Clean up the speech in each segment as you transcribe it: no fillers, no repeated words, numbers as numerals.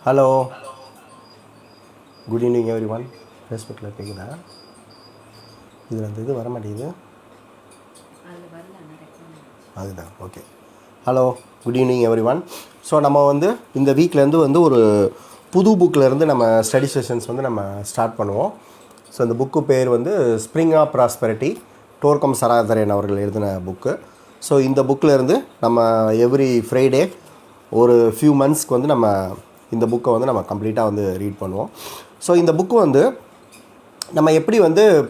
Hello, good evening every one. ஃபேஸ்புக்கில் கேட்குதா? இதில் அந்த இது வர மாட்டேங்குது. அதுதான் okay. Hello, good evening every one. So நம்ம இந்த வீக்லேருந்து ஒரு புது புக்கிலேருந்து நம்ம ஸ்டடி செஷன்ஸ் நம்ம ஸ்டார்ட் பண்ணுவோம். ஸோ இந்த புக்கு பேர் ஸ்ப்ரிங் ஆஃப் ப்ராஸ்பெரிட்டி, டோர்கம் சராதரியன் அவர்கள் எழுதின புக்கு. ஸோ இந்த புக்கிலேருந்து நம்ம எவ்ரி ஃப்ரைடே ஒரு ஃபியூ மந்த்ஸ்க்கு நம்ம இந்த புக்கை நம்ம கம்ப்ளீட்டாக ரீட் பண்ணுவோம். ஸோ இந்த புக்கு நம்ம எப்படி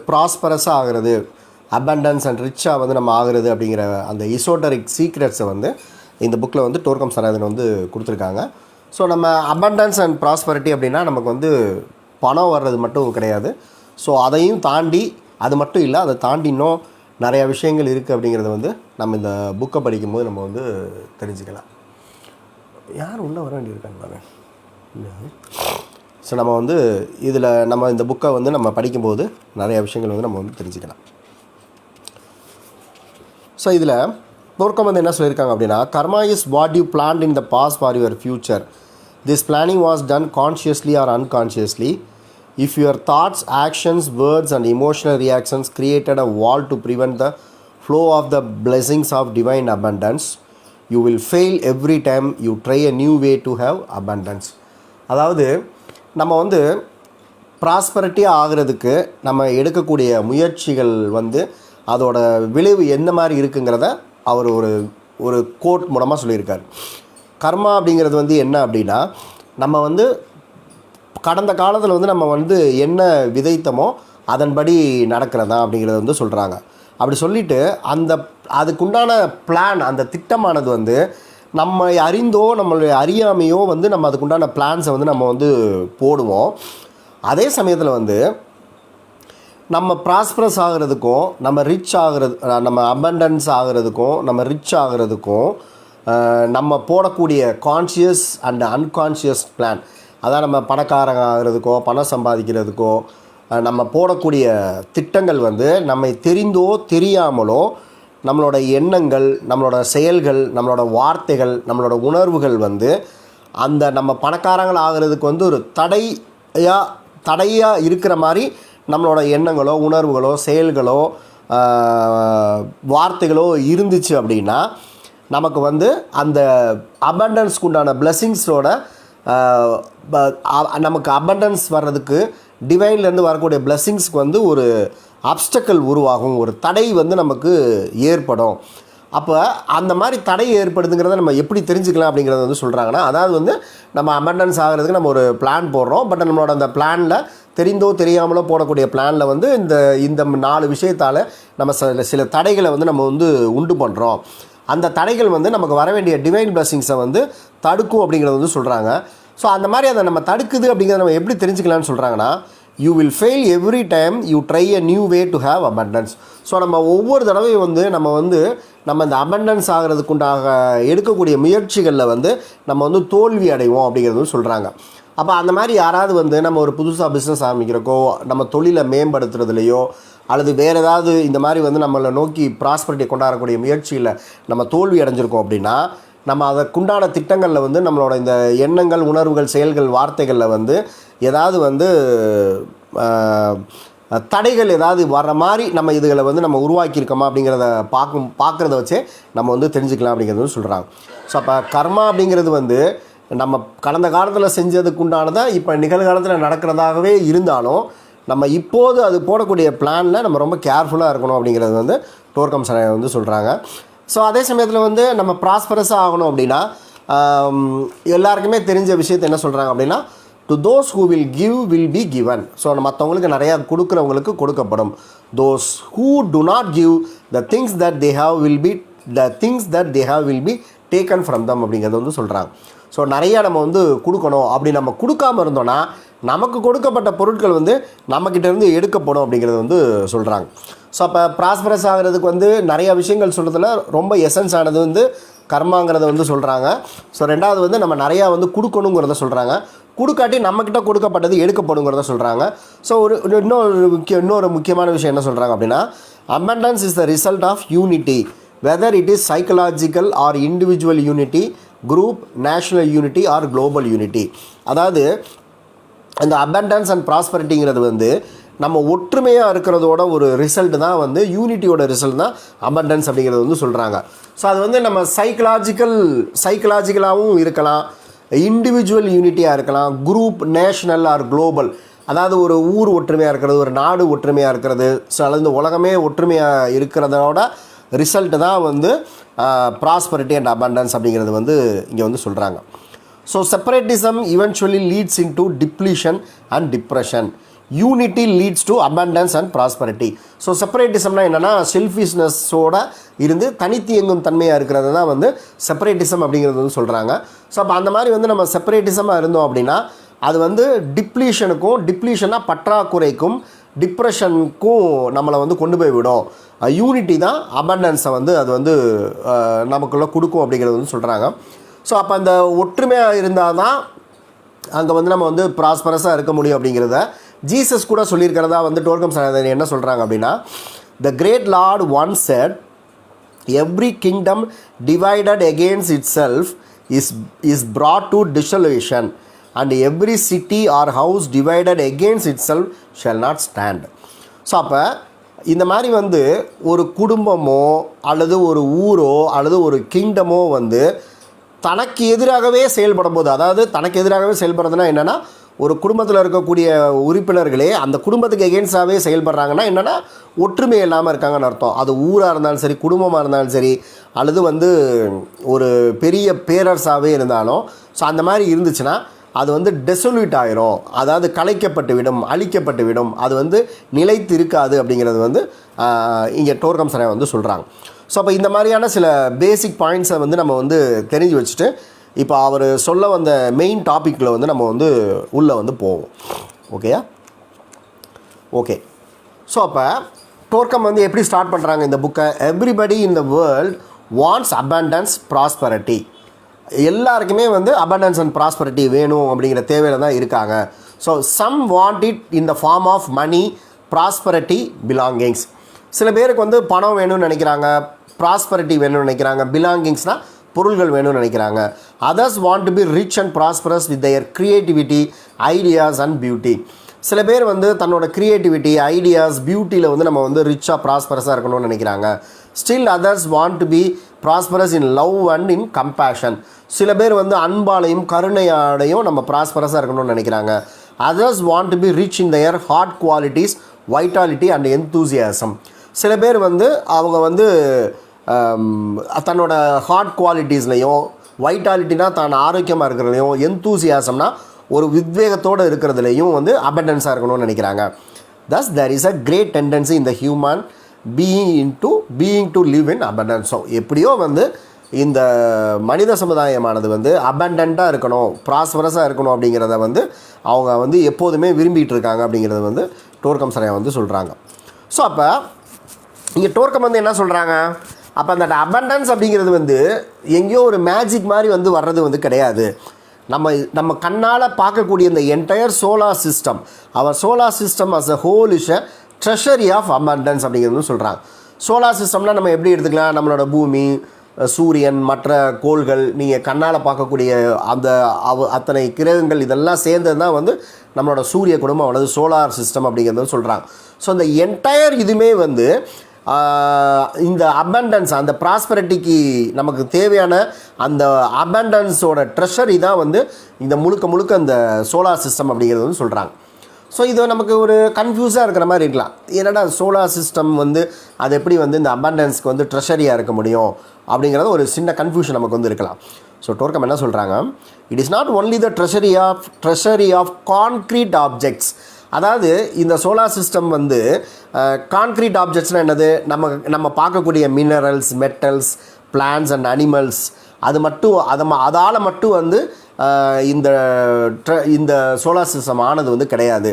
ப்ராஸ்பரஸாக ஆகிறது, அபண்டன்ஸ் அண்ட் ரிச்சாக நம்ம ஆகிறது அப்படிங்கிற அந்த எசோட்டரிக் சீக்ரெட்ஸை இந்த புக்கில் டோர்கம் சராதரியன் கொடுத்துருக்காங்க. ஸோ நம்ம அபண்டன்ஸ் அண்ட் ப்ராஸ்பரிட்டி அப்படின்னா நமக்கு பணம் வர்றது மட்டும் கிடையாது. ஸோ அதையும் தாண்டி, அது மட்டும் இல்லை, அதை தாண்டி இன்னும் நிறையா விஷயங்கள் இருக்குது அப்படிங்கிறத நம்ம இந்த புக்கை படிக்கும்போது நம்ம தெரிஞ்சுக்கலாம். யார் உள்ளே வர வேண்டியிருக்காங்க? ஸோ நம்ம இதில் நம்ம இந்த புக்கை நம்ம படிக்கும்போது நிறையா விஷயங்கள் நம்ம தெரிஞ்சுக்கலாம். ஸோ இதில் டோர்கம் என்ன சொல்லியிருக்காங்க அப்படின்னா, karma is what you planted in the past for your future. This planning was done consciously or unconsciously. If your thoughts, actions, words and emotional reactions created a wall to prevent the flow of the blessings of divine abundance, you will fail every time you try a new way to have abundance. அதாவது நம்ம ப்ராஸ்பரிட்டியாக ஆகிறதுக்கு நம்ம எடுக்கக்கூடிய முயற்சிகள் அதோட விளைவு எந்த மாதிரி இருக்குங்கிறத அவர் ஒரு கோட் மூலமாக சொல்லியிருக்கார். கர்மா அப்படிங்கிறது என்ன அப்படின்னா, நம்ம கடந்த காலத்தில் நம்ம என்ன விதைத்தமோ அதன்படி நடக்கிறதா அப்படிங்கிறத சொல்கிறாங்க. அப்படி சொல்லிவிட்டு அதுக்குண்டான பிளான், அந்த திட்டமானது நம்ம அறிந்தோ நம்மளுடைய அறியாமையோ நம்ம அதுக்குண்டான பிளான்ஸை நம்ம போடுவோம். அதே சமயத்தில் நம்ம ப்ராஸ்பரஸ் ஆகிறதுக்கும், நம்ம ரிச் ஆகிறது, நம்ம அபண்டன்ஸ் ஆகிறதுக்கும், நம்ம ரிச் ஆகிறதுக்கும் நம்ம போடக்கூடிய கான்ஷியஸ் அண்ட் அன்கான்ஷியஸ் பிளான், அதான் நம்ம பணக்காரங்க ஆகிறதுக்கோ பணம் சம்பாதிக்கிறதுக்கோ நம்ம போடக்கூடிய திட்டங்கள் நம்மை தெரிந்தோ தெரியாமலோ நம்மளோட எண்ணங்கள், நம்மளோட செயல்கள், நம்மளோட வார்த்தைகள், நம்மளோட உணர்வுகள் அந்த நம்ம பணக்காரங்கள் ஆகிறதுக்கு ஒரு தடையாக இருக்கிற மாதிரி நம்மளோட எண்ணங்களோ உணர்வுகளோ செயல்களோ வார்த்தைகளோ இருந்துச்சு அப்படின்னா நமக்கு அந்த அபண்டன்ஸ்க்கு உண்டான பிளெஸிங்ஸோட நமக்கு அபண்டன்ஸ் வர்றதுக்கு டிவைன்லேருந்து வரக்கூடிய பிளெஸிங்ஸ்க்கு ஒரு அப்டக்கல் உருவாகும், ஒரு தடை நமக்கு ஏற்படும். அப்போ அந்த மாதிரி தடை ஏற்படுதுங்கிறத நம்ம எப்படி தெரிஞ்சுக்கலாம் அப்படிங்கிறத சொல்கிறாங்கன்னா, அதாவது நம்ம அபண்டன்ஸ் ஆகிறதுக்கு நம்ம ஒரு பிளான் போடுறோம். பட் நம்மளோட அந்த பிளானில் தெரிந்தோ தெரியாமலோ போடக்கூடிய பிளானில் இந்த 4 விஷயத்தால் நம்ம சில தடைகளை நம்ம உண்டு பண்ணுறோம். அந்த தடைகள் நமக்கு வர வேண்டிய டிவைன் பிளெஸிங்ஸை தடுக்கும் அப்படிங்கிறத சொல்கிறாங்க. ஸோ அந்த மாதிரி அதை நம்ம தடுக்குது அப்படிங்கிறத நம்ம எப்படி தெரிஞ்சுக்கலாம்னு சொல்கிறாங்கன்னா, you will fail every time you try a new way to have abundance. So நம்ம ஒவ்வொரு தடவையும் நம்ம இந்த அபண்டன்ஸ் ஆகிறதுக்குண்டாக எடுக்கக்கூடிய முயற்சிகளில் நம்ம தோல்வி அடைவோம் அப்படிங்கிறது சொல்கிறாங்க. அப்போ அந்த மாதிரி யாராவது நம்ம ஒரு புதுசாக பிஸ்னஸ் ஆரம்பிக்கிறக்கோ, நம்ம தொழிலை மேம்படுத்துறதுலையோ, அல்லது வேறு ஏதாவது இந்த மாதிரி நம்மளை நோக்கி ப்ராஸ்பரிட்டி கொண்டாடக்கூடிய முயற்சியில் நம்ம தோல்வி அடைஞ்சிருக்கோம் அப்படின்னா, நம்ம அதற்குண்டான திட்டங்களில் நம்மளோட இந்த எண்ணங்கள், உணர்வுகள், செயல்கள், வார்த்தைகளில் ஏதாவது தடைகள் ஏதாவது வர்ற மாதிரி நம்ம இதுகளை நம்ம உருவாக்கியிருக்கோமா அப்படிங்கிறத பார்க்குறத வச்சே நம்ம தெரிஞ்சுக்கலாம் அப்படிங்கிறது சொல்கிறாங்க. ஸோ அப்போ கர்மா அப்படிங்கிறது நம்ம கடந்த காலத்தில் செஞ்சதுக்கு உண்டானதான் இப்போ நிகழ்காலத்தில் நடக்கிறதாகவே இருந்தாலும் நம்ம இப்போது அது போடக்கூடிய பிளானில் நம்ம ரொம்ப கேர்ஃபுல்லாக இருக்கணும் அப்படிங்கிறது டோர்கம் சராதரியன் சொல்கிறாங்க. ஸோ அதே சமயத்தில் நம்ம ப்ராஸ்பரஸாக ஆகணும் அப்படின்னா எல்லாருக்குமே தெரிஞ்ச விஷயத்தை என்ன சொல்கிறாங்க அப்படின்னா, to those who will give will be given. So மற்றவங்களுக்கு நிறையா கொடுக்குறவங்களுக்கு கொடுக்கப்படும். Those who to not give the things that they have will be taken from them அப்படிங்கிறது சொல்கிறாங்க. ஸோ நிறையா நம்ம கொடுக்கணும். அப்படி நம்ம கொடுக்காமல் இருந்தோன்னா நமக்கு கொடுக்கப்பட்ட பொருட்கள் நம்மக்கிட்டேருந்து எடுக்கப்படும் அப்படிங்கிறது சொல்கிறாங்க. ஸோ அப்போ ப்ராஸ்பரஸ் ஆகிறதுக்கு நிறையா விஷயங்கள் சொல்கிறதுல ரொம்ப எசன்ஸ் ஆனது கர்மாங்கிறத சொல்கிறாங்க. ஸோ ரெண்டாவது நம்ம நிறையா கொடுக்கணுங்கிறத சொல்கிறாங்க. கொடுக்காட்டி நம்மக்கிட்ட கொடுக்கப்பட்டது எடுக்கப்படுங்கிறத சொல்கிறாங்க. ஸோ இன்னொரு முக்கியமான விஷயம் என்ன சொல்கிறாங்க அப்படின்னா, abundance is the result of unity, whether it is psychological or individual unity group, national unity or global unity. அதாவது அந்த அபண்டன்ஸ் அண்ட் ப்ராஸ்பரிட்டிங்கிறது வந்து நம்ம ஒற்றுமையாக இருக்கிறதோட ஒரு ரிசல்ட் தான் வந்து யூனிட்டியோட ரிசல்ட் தான் அபண்டன்ஸ் அப்படிங்கிறது வந்து சொல்கிறாங்க. ஸோ அது வந்து நம்ம சைக்கலாஜிக்கலாகவும் இருக்கலாம், இண்டிவிஜுவல் யூனிட்டியாக இருக்கலாம், குரூப், நேஷனல் ஆர் குளோபல். அதாவது ஒரு ஊர் ஒற்றுமையாக இருக்கிறது, ஒரு நாடு ஒற்றுமையாக இருக்கிறது, ஸோ அல்லது உலகமே ஒற்றுமையாக இருக்கிறதோட ரிசல்ட்டு தான் வந்து ப்ராஸ்பரிட்டி அண்ட் அபண்டன்ஸ் அப்படிங்கிறது வந்து இங்கே வந்து சொல்கிறாங்க. So separatism eventually leads into depletion and depression. Unity leads to abundance and prosperity. So செப்பரேட்டிசம்னா என்னென்னா செல்ஃபிஷ்னஸோட இருந்து தனித்து இயங்கும் தன்மையாக இருக்கிறது தான் வந்து செப்பரேட்டிசம் அப்படிங்கிறது வந்து சொல்கிறாங்க. ஸோ அப்போ அந்த மாதிரி வந்து நம்ம செப்பரேட்டிசமாக இருந்தோம் அப்படின்னா அது வந்து டிப்ளீஷனாக பற்றாக்குறைக்கும் டிப்ரெஷனுக்கும் நம்மளை வந்து கொண்டு போய் விடும். யூனிட்டி தான் அபண்டன்ஸை வந்து அது வந்து நமக்குள்ளே கொடுக்கும் அப்படிங்கிறது வந்து சொல்கிறாங்க. ஸோ அப்போ அந்த ஒற்றுமையாக இருந்தால் தான் அங்கே வந்து நம்ம வந்து ப்ராஸ்பரஸாக இருக்க முடியும் அப்படிங்கிறத ஜீசஸ் கூட சொல்லியிருக்கிறதா வந்து டோர்கம் சராய்தாரியன் என்ன சொல்கிறாங்க அப்படின்னா, the great lord once said, every kingdom divided against itself is brought to dissolution and every city or house divided against itself shall not stand. So அப்போ இந்த மாதிரி வந்து ஒரு குடும்பமோ அல்லது ஒரு ஊரோ அல்லது ஒரு கிங்டமோ வந்து தனக்கு எதிராகவே செயல்படும் போது, அதாவது தனக்கு எதிராகவே செயல்படுறதுனா என்னென்னா ஒரு குடும்பத்தில் இருக்கக்கூடிய உறுப்பினர்களே அந்த குடும்பத்துக்கு எகென்ஸ்டாகவே செயல்படுறாங்கன்னா என்னென்னா ஒற்றுமை இல்லாமல் இருக்காங்கன்னு அர்த்தம். அது ஊராக இருந்தாலும் சரி, குடும்பமாக இருந்தாலும் சரி, அல்லது வந்து ஒரு பெரிய பேரரசாகவே இருந்தாலும். ஸோ அந்த மாதிரி இருந்துச்சுன்னா அது வந்து டெசொல்யூட் ஆகிரும், அதாவது கலைக்கப்பட்டு விடும், அழிக்கப்பட்டு விடும், அது வந்து நிலைத்து இருக்காது அப்படிங்கிறது வந்து இங்கே டோர்கம் சராய் வந்து சொல்கிறாங்க. ஸோ அப்போ இந்த மாதிரியான சில பேசிக் பாயிண்ட்ஸை வந்து நம்ம வந்து தெரிஞ்சு வச்சுட்டு இப்போ அவர் சொல்ல வந்த மெயின் டாப்பிக்கில் வந்து நம்ம வந்து உள்ளே வந்து போவோம். ஓகேயா? ஓகே. ஸோ அப்போ டோர்க்கம் வந்து எப்படி ஸ்டார்ட் பண்ணுறாங்க இந்த புக்கை? Everybody in the world wants abundance, prosperity. எல்லாருக்குமே வந்து அபண்டன்ஸ் அண்ட் ப்ராஸ்பரிட்டி வேணும் அப்படிங்கிற தேவையில் தான் இருக்காங்க. So some want it in the form of money, prosperity, belongings. சில பேருக்கு வந்து பணம் வேணும்னு நினைக்கிறாங்க, ப்ராஸ்பரிட்டி வேணும்னு நினைக்கிறாங்க, பிலாங்கிங்ஸ்னால் பொருள்கள் வேணும்னு நினைக்கிறாங்க. Others want to be rich and prosperous with their creativity, ideas and beauty. சில பேர் வந்து தன்னோட க்ரியேட்டிவிட்டி, ஐடியாஸ், பியூட்டியில் வந்து நம்ம வந்து ரிச்சாக ப்ராஸ்பரஸாக இருக்கணும்னு நினைக்கிறாங்க. Still others want to be prosperous in love and in compassion. சில பேர் வந்து அன்பாலையும் கருணையாடையும் நம்ம ப்ராஸ்பரஸாக இருக்கணும்னு நினைக்கிறாங்க. Others want to be rich in their heart qualities, vitality and enthusiasm. சில பேர் வந்து அவங்க வந்து தன்னோட ஹார்ட் குவாலிட்டிஸ்லையும், வைட்டாலிட்டினா தான் ஆரோக்கியமாக இருக்கிறதுலையும், எந்தூசியாசம்னா ஒரு உத்வேகத்தோடு இருக்கிறதுலையும் வந்து அபண்டன்ஸாக இருக்கணும்னு நினைக்கிறாங்க. Thus there is a great tendency in the human being to live in abundance. So எப்படியோ வந்து இந்த மனித சமுதாயமானது வந்து அபண்டண்ட்டாக இருக்கணும், ப்ராஸ்பரஸாக இருக்கணும் அப்படிங்கிறத வந்து அவங்க வந்து எப்போதுமே விரும்பிகிட்டு இருக்காங்க அப்படிங்கிறது வந்து டோர்க்கம் சராய் வந்து சொல்கிறாங்க. ஸோ அப்போ இங்கே டோர்க்கம் வந்து என்ன சொல்கிறாங்க, அப்போ அந்த அபண்டன்ஸ் அப்படிங்கிறது வந்து எங்கேயோ ஒரு மேஜிக் மாதிரி வந்து வர்றது வந்து கிடையாது. நம்ம கண்ணால் பார்க்கக்கூடிய இந்த entire solar system, our solar system as a whole is a treasury of abundance அப்படிங்கிறது சொல்கிறாங்க. சோலார் சிஸ்டம்னால் நம்ம எப்படி எடுத்துக்கலாம், நம்மளோட பூமி, சூரியன், மற்ற கோள்கள், நீங்கள் கண்ணால் பார்க்கக்கூடிய அந்த அத்தனை கிரகங்கள் இதெல்லாம் சேர்ந்தது தான் வந்து நம்மளோட சூரிய குடும்பம் அல்லது சோலார் சிஸ்டம் அப்படிங்கிறது சொல்கிறாங்க. ஸோ இந்த என்டையர் இதுவுமே வந்து இந்த அபண்டன்ஸ், அந்த ப்ராஸ்பரிட்டிக்கு நமக்கு தேவையான அந்த அபண்டன்ஸோட ட்ரெஷரி தான் வந்து இந்த முழுக்க அந்த சோலார் சிஸ்டம் அப்படிங்கிறது வந்து சொல்கிறாங்க. ஸோ இது நமக்கு ஒரு கன்ஃபியூஸாக இருக்கிற மாதிரி இருக்கலாம். என்னடா சோலார் சிஸ்டம் வந்து அது எப்படி வந்து இந்த அபண்டன்ஸ்க்கு வந்து ட்ரெஷரியாக இருக்க முடியும் அப்படிங்கிறது ஒரு சின்ன கன்ஃபியூஷன் நமக்கு வந்து இருக்கலாம். ஸோ டோர்க்கம் என்ன சொல்கிறாங்க, it is not only the treasury of concrete objects. அதாவது இந்த சோலார் சிஸ்டம் வந்து கான்க்ரீட் ஆப்ஜெக்ட்ஸ்னால் என்னது, நம்ம பார்க்கக்கூடிய minerals, metals, plants and animals, அதால் மட்டும் வந்து இந்த சோலார் சிஸ்டம் ஆனது வந்து கிடையாது.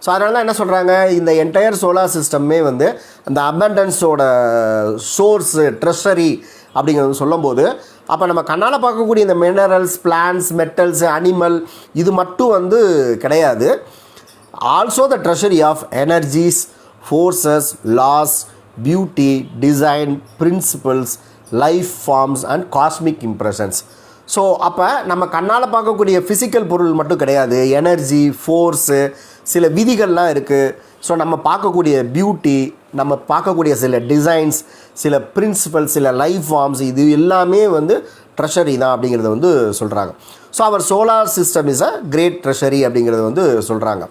ஸோ அதனால தான் என்ன சொல்கிறாங்க, இந்த என்டையர் சோலார் சிஸ்டமே வந்து அந்த அபண்டன்ஸோட சோர்ஸு, ட்ரெஷரி அப்படிங்கிறது சொல்லும்போது, அப்போ நம்ம கண்ணால் பார்க்கக்கூடிய இந்த மினரல்ஸ், பிளான்ட்ஸ், மெட்டல்ஸ், அனிமல் இது மட்டும் வந்து கிடையாது. Also the treasury of energies, forces, laws, beauty, design, principles, life forms and cosmic impressions. So அப்போ நம்ம கண்ணால் பார்க்கக்கூடிய ஃபிசிக்கல் பொருள் மட்டும் கிடையாது, எனர்ஜி, ஃபோர்ஸு, சில விதிகள்லாம் இருக்குது. ஸோ நம்ம பார்க்கக்கூடிய பியூட்டி, நம்ம பார்க்கக்கூடிய சில டிசைன்ஸ், சில பிரின்சிபல், சில லைஃப் ஃபார்ம்ஸ், இது எல்லாமே வந்து ட்ரெஷரி தான் அப்படிங்கிறத வந்து சொல்கிறாங்க. So our solar system is a great treasury அப்படிங்கிறது வந்து சொல்கிறாங்க.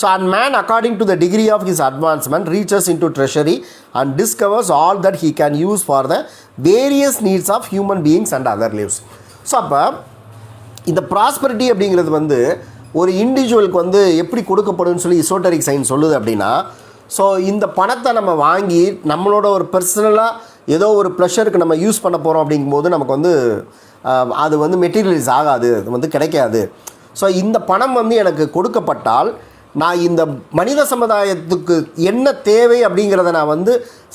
So, and man according to the degree of his advancement reaches into treasury and discovers all that he can use for the various needs of human beings and other lives. So அப்போ இந்த prosperity அப்படிங்கிறது வந்து ஒரு இண்டிவிஜுவலுக்கு வந்து எப்படி கொடுக்கப்படும்னு சொல்லி esoteric science சொல்லுது அப்படின்னா, ஸோ இந்த பணத்தை நம்ம வாங்கி நம்மளோட ஒரு பர்சனலாக ஏதோ ஒரு ப்ளஷருக்கு நம்ம யூஸ் பண்ண போகிறோம் அப்படிங்கும்போது நமக்கு வந்து அது வந்து மெட்டீரியலைஸ் ஆகாது, அது வந்து கிடைக்காது. ஸோ இந்த பணம் வந்து எனக்கு கொடுக்கப்பட்டால் நான் இந்த மனித சமுதாயத்துக்கு என்ன தேவை அப்படிங்கிறத நான் வந்து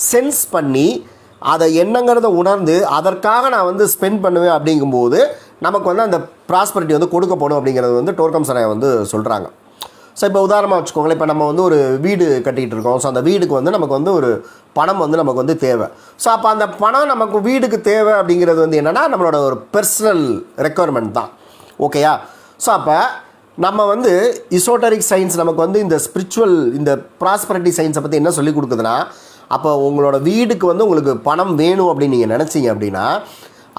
சென்ஸ் பண்ணி அதை என்னங்கிறத உணர்ந்து அதற்காக நான் வந்து ஸ்பெண்ட் பண்ணுவேன். அப்படிங்கும்போது நமக்கு வந்து அந்த ப்ராஸ்பரிட்டி வந்து கொடுக்கப்படும் அப்படிங்கிறது வந்து டோர்கம் சராய் வந்து சொல்கிறாங்க. ஸோ இப்போ உதாரணமாக வச்சுக்கோங்களேன், இப்போ நம்ம வந்து ஒரு வீடு கட்டிகிட்டு இருக்கோம். ஸோ அந்த வீடுக்கு வந்து நமக்கு வந்து ஒரு பணம் வந்து நமக்கு வந்து தேவை. ஸோ அப்போ அந்த பணம் நமக்கு வீடுக்கு தேவை அப்படிங்கிறது வந்து என்னென்னா நம்மளோட ஒரு பர்சனல் ரெக்குவயர்மெண்ட் தான். ஓகேயா? ஸோ அப்போ நம்ம வந்து எசோட்டரிக் சயின்ஸ் நமக்கு வந்து இந்த ஸ்பிரிச்சுவல், இந்த ப்ராஸ்பரிட்டி சயின்ஸை பற்றி என்ன சொல்லி கொடுக்குதுன்னா, அப்போ உங்களோட வீடுக்கு வந்து உங்களுக்கு பணம் வேணும் அப்படின்னு நீங்கள் நினச்சிங்க அப்படின்னா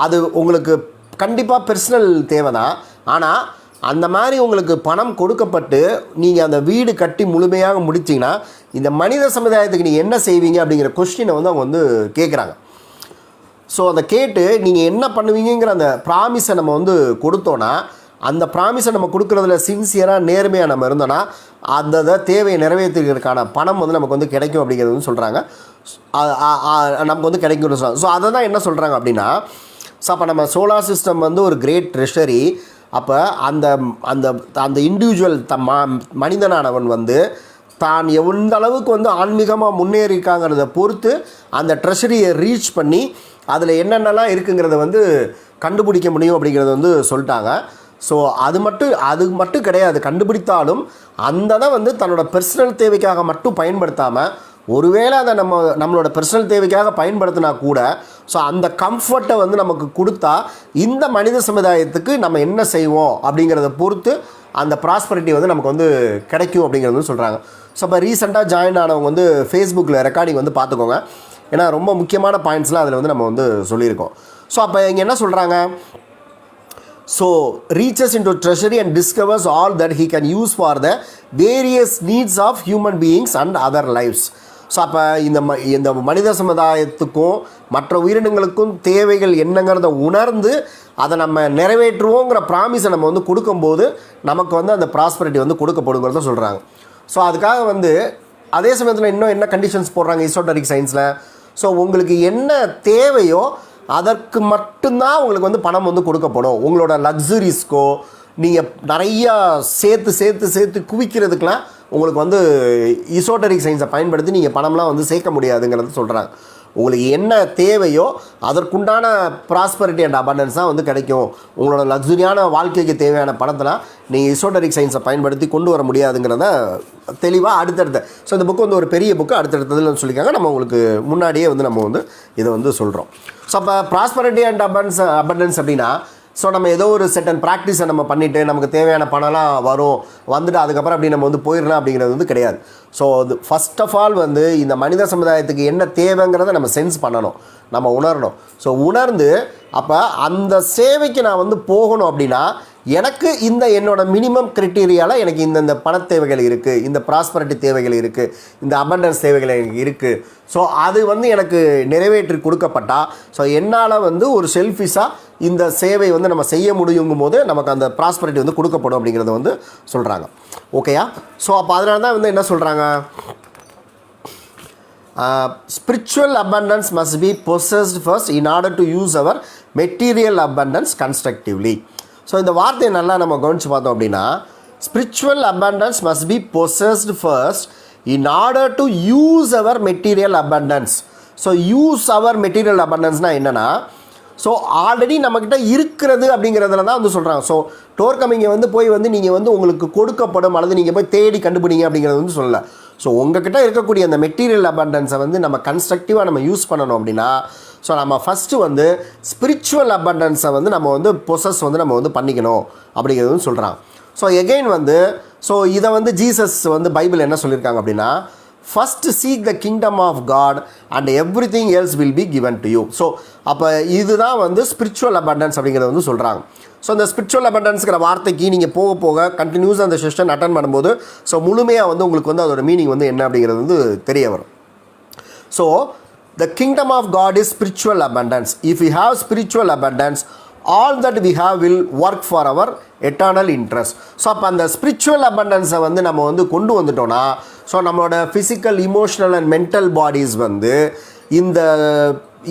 அது உங்களுக்கு கண்டிப்பாக பர்சனல் தேவை தான். ஆனால் அந்த மாதிரி உங்களுக்கு பணம் கொடுக்கப்பட்டு நீங்கள் அந்த வீடு கட்டி முழுமையாக முடிச்சிங்கன்னா இந்த மனித சமுதாயத்துக்கு நீங்கள் என்ன செய்வீங்க அப்படிங்கிற கொஸ்டினை வந்து அவங்க வந்து கேட்குறாங்க. ஸோ அதை கேட்டு நீங்கள் என்ன பண்ணுவீங்கிற அந்த ப்ராமிஸை நம்ம வந்து கொடுத்தோன்னா, அந்த ப்ராமிஸை நம்ம கொடுக்குறதுல சின்சியராக நேர்மையாக நம்ம இருந்தோன்னா அந்த தேவையை நிறைவேற்றுறதுக்கான பணம் வந்து நமக்கு வந்து கிடைக்கும் அப்படிங்கிறது வந்து சொல்கிறாங்க. நமக்கு வந்து கிடைக்கும்னு சொல்கிறாங்க. ஸோ அதை தான் என்ன சொல்கிறாங்க அப்படின்னா, ஸோ அப்போ நம்ம சோலார் சிஸ்டம் வந்து ஒரு கிரேட் ட்ரெஷரி. அப்போ அந்த அந்த அந்த இண்டிவிஜுவல் மனிதனானவன் வந்து தான் எந்த அளவுக்கு வந்து ஆன்மீகமாக முன்னேறிக்காங்கிறத பொறுத்து அந்த ட்ரெஷரியை ரீச் பண்ணி அதில் என்னென்னலாம் இருக்குங்கிறத வந்து கண்டுபிடிக்க முடியும் அப்படிங்கிறத வந்து சொல்லிட்டாங்க. ஸோ அது மட்டும் கிடையாது, கண்டுபிடித்தாலும் அந்த தான் வந்து தன்னோட பர்சனல் தேவைக்காக மட்டும் பயன்படுத்தாமல் ஒருவேளை அதை நம்மளோட பர்சனல் தேவைக்காக பயன்படுத்தினா கூட ஸோ அந்த கம்ஃபர்ட்டை வந்து நமக்கு கொடுத்தா இந்த மனித சமுதாயத்துக்கு நம்ம என்ன செய்வோம் அப்படிங்கிறத பொறுத்து அந்த ப்ராஸ்பரிட்டி வந்து நமக்கு வந்து கிடைக்கும் அப்படிங்கிறது வந்து சொல்கிறாங்க. ஸோ இப்போ ரீசெண்டாக ஜாயின் ஆனவங்க வந்து ஃபேஸ்புக்கில் ரெக்கார்டிங் வந்து பார்த்துக்கோங்க. ஏன்னா ரொம்ப முக்கியமான பாயிண்ட்ஸ்லாம் அதில் வந்து நம்ம வந்து சொல்லியிருக்கோம். ஸோ அப்போ இங்கே என்ன சொல்கிறாங்க, so reaches into treasury and discovers all that he can use for the various needs of human beings and other lives. So அப்போ இந்த மனித சமுதாயத்துக்கும் மற்ற உயிரினங்களுக்கும் தேவைகள் என்னங்கிறத உணர்ந்து அதை நம்ம நிறைவேற்றுவோங்கிற ப்ராமிஸை நம்ம வந்து கொடுக்கும்போது நமக்கு வந்து அந்த ப்ராஸ்பரிட்டி வந்து கொடுக்கப்படுங்கிறத சொல்கிறாங்க. ஸோ அதுக்காக வந்து அதே சமயத்தில் இன்னும் என்ன கண்டிஷன்ஸ் போடுறாங்க எசோட்டரிக் சயின்ஸில், ஸோ உங்களுக்கு என்ன தேவையோ அதற்கு மட்டும்தான் உங்களுக்கு வந்து பணம் வந்து கொடுக்கப்படும். உங்களோட லக்ஸுரிஸ்க்கோ நீங்கள் நிறையா சேர்த்து குவிக்கிறதுக்கெலாம் உங்களுக்கு வந்து எசோட்டரிக் சயின்ஸை பயன்படுத்தி நீங்கள் பணம்லாம் வந்து சேர்க்க முடியாதுங்கிறத சொல்கிறாங்க. உங்களுக்கு என்ன தேவையோ அதற்குண்டான ப்ராஸ்பரிட்டி அண்ட் அபண்டன்ஸ் தான் வந்து கிடைக்கும். உங்களோட லக்ஸுரியான வாழ்க்கைக்கு தேவையான பணத்தெல்லாம் நீங்கள் எசோட்டரிக் சயின்ஸை பயன்படுத்தி கொண்டு வர முடியாதுங்கிறத தெளிவாக அடுத்தடுத்த ஸோ இந்த புக்கு வந்து ஒரு பெரிய புக்கு அடுத்தடுத்ததில் சொல்லியிருக்காங்க. நம்ம உங்களுக்கு முன்னாடியே வந்து நம்ம வந்து இதை வந்து சொல்கிறோம். ஸோ அப்போ ப்ராஸ்பரிட்டி அண்ட் அபண்டன்ஸ் அப்படின்னா ஸோ நம்ம ஏதோ ஒரு செட்டன் ப்ராக்டிஸை நம்ம பண்ணிவிட்டு நமக்கு தேவையான பணம்லாம் வந்துட்டு அதுக்கப்புறம் அப்படி நம்ம வந்து போயிடலாம் அப்படிங்கிறது வந்து கிடையாது. ஸோ அது ஃபஸ்ட் ஆஃப் ஆல் வந்து இந்த மனித சமுதாயத்துக்கு என்ன தேவைங்கிறத நம்ம சென்ஸ் பண்ணணும், நம்ம உணரணும். ஸோ உணர்ந்து அப்போ அந்த சேவைக்கு நான் வந்து போகணும் அப்படின்னா எனக்கு என்னோட மினிமம் கிரைட்டீரியாவில் எனக்கு இந்த பண தேவைகள் இருக்குது, இந்த ப்ராஸ்பரிட்டி தேவைகள் இருக்குது, இந்த அபண்டன்ஸ் தேவைகள் எனக்கு இருக்குது. ஸோ அது வந்து எனக்கு நிறைவேற்றி கொடுக்கப்பட்டால் ஸோ என்னால் வந்து ஒரு செல்ஃபிஷாக இந்த சேவை வந்து நம்ம செய்ய முடியுங்கும் போது நமக்கு அந்த ப்ராஸ்பரிட்டி வந்து கொடுக்கப்படும் அப்படிங்கிறத வந்து சொல்கிறாங்க. ஓகேயா? ஸோ அப்போ அதனால தான் வந்து என்ன சொல்கிறாங்க, spiritual abundance must be possessed first in order to use our material abundance constructively. So இந்த வார்த்தையை நல்லா நம்ம கவனித்து பார்த்தோம் அப்படின்னா spiritual abundance must be possessed first in order to use our material abundance. So use our material அபண்டன்ஸ்னால் என்னென்னா so already நம்மக்கிட்ட இருக்கிறது அப்படிங்கிறதுல தான் வந்து சொல்கிறாங்க. ஸோ டோர்கமிங்கை வந்து போய் வந்து நீங்கள் வந்து உங்களுக்கு கொடுக்கப்படும் அல்லது நீங்கள் போய் தேடி கண்டுபிடிங்க அப்படிங்கிறது வந்து சொல்லலை. ஸோ உங்ககிட்ட இருக்கக்கூடிய அந்த மெட்டீரியல் அபண்டன்ஸை வந்து நம்ம கன்ஸ்ட்ரக்டிவாக நம்ம யூஸ் பண்ணணும் அப்படின்னா ஸோ நம்ம ஃபஸ்ட்டு வந்து ஸ்பிரிச்சுவல் அபண்டன்ஸை வந்து நம்ம வந்து பொசஸ் வந்து நம்ம வந்து பண்ணிக்கணும் அப்படிங்கிறது சொல்கிறாங்க. ஸோ எகெயின் வந்து ஸோ இதை வந்து ஜீசஸ் வந்து பைபிள் என்ன சொல்லியிருக்காங்க அப்படின்னா, first seek the kingdom of God and everything else will be given to you. So அப்போ இதுதான் வந்து ஸ்பிரிச்சுவல் அபண்டன்ஸ் அப்படிங்கிறத வந்து சொல்கிறாங்க. ஸோ இந்த ஸ்பிரிச்சுவல் அபண்டன்ஸுங்கிற வார்த்தைக்கு நீங்கள் போக போக கண்டினியூஸாக அந்த செஷன் அட்டன் பண்ணும்போது ஸோ முழுமையாக வந்து உங்களுக்கு வந்து அதோட மீனிங் வந்து என்ன அப்படிங்கிறது வந்து தெரிய வரும். So the kingdom of God is spiritual abundance. If we have spiritual abundance, all that we have will work for our eternal interest. So அப்போ அந்த ஸ்பிரிச்சுவல் அபண்டன்ஸை வந்து நம்ம வந்து கொண்டு வந்துட்டோன்னா ஸோ நம்மளோட physical emotional and mental bodies வந்து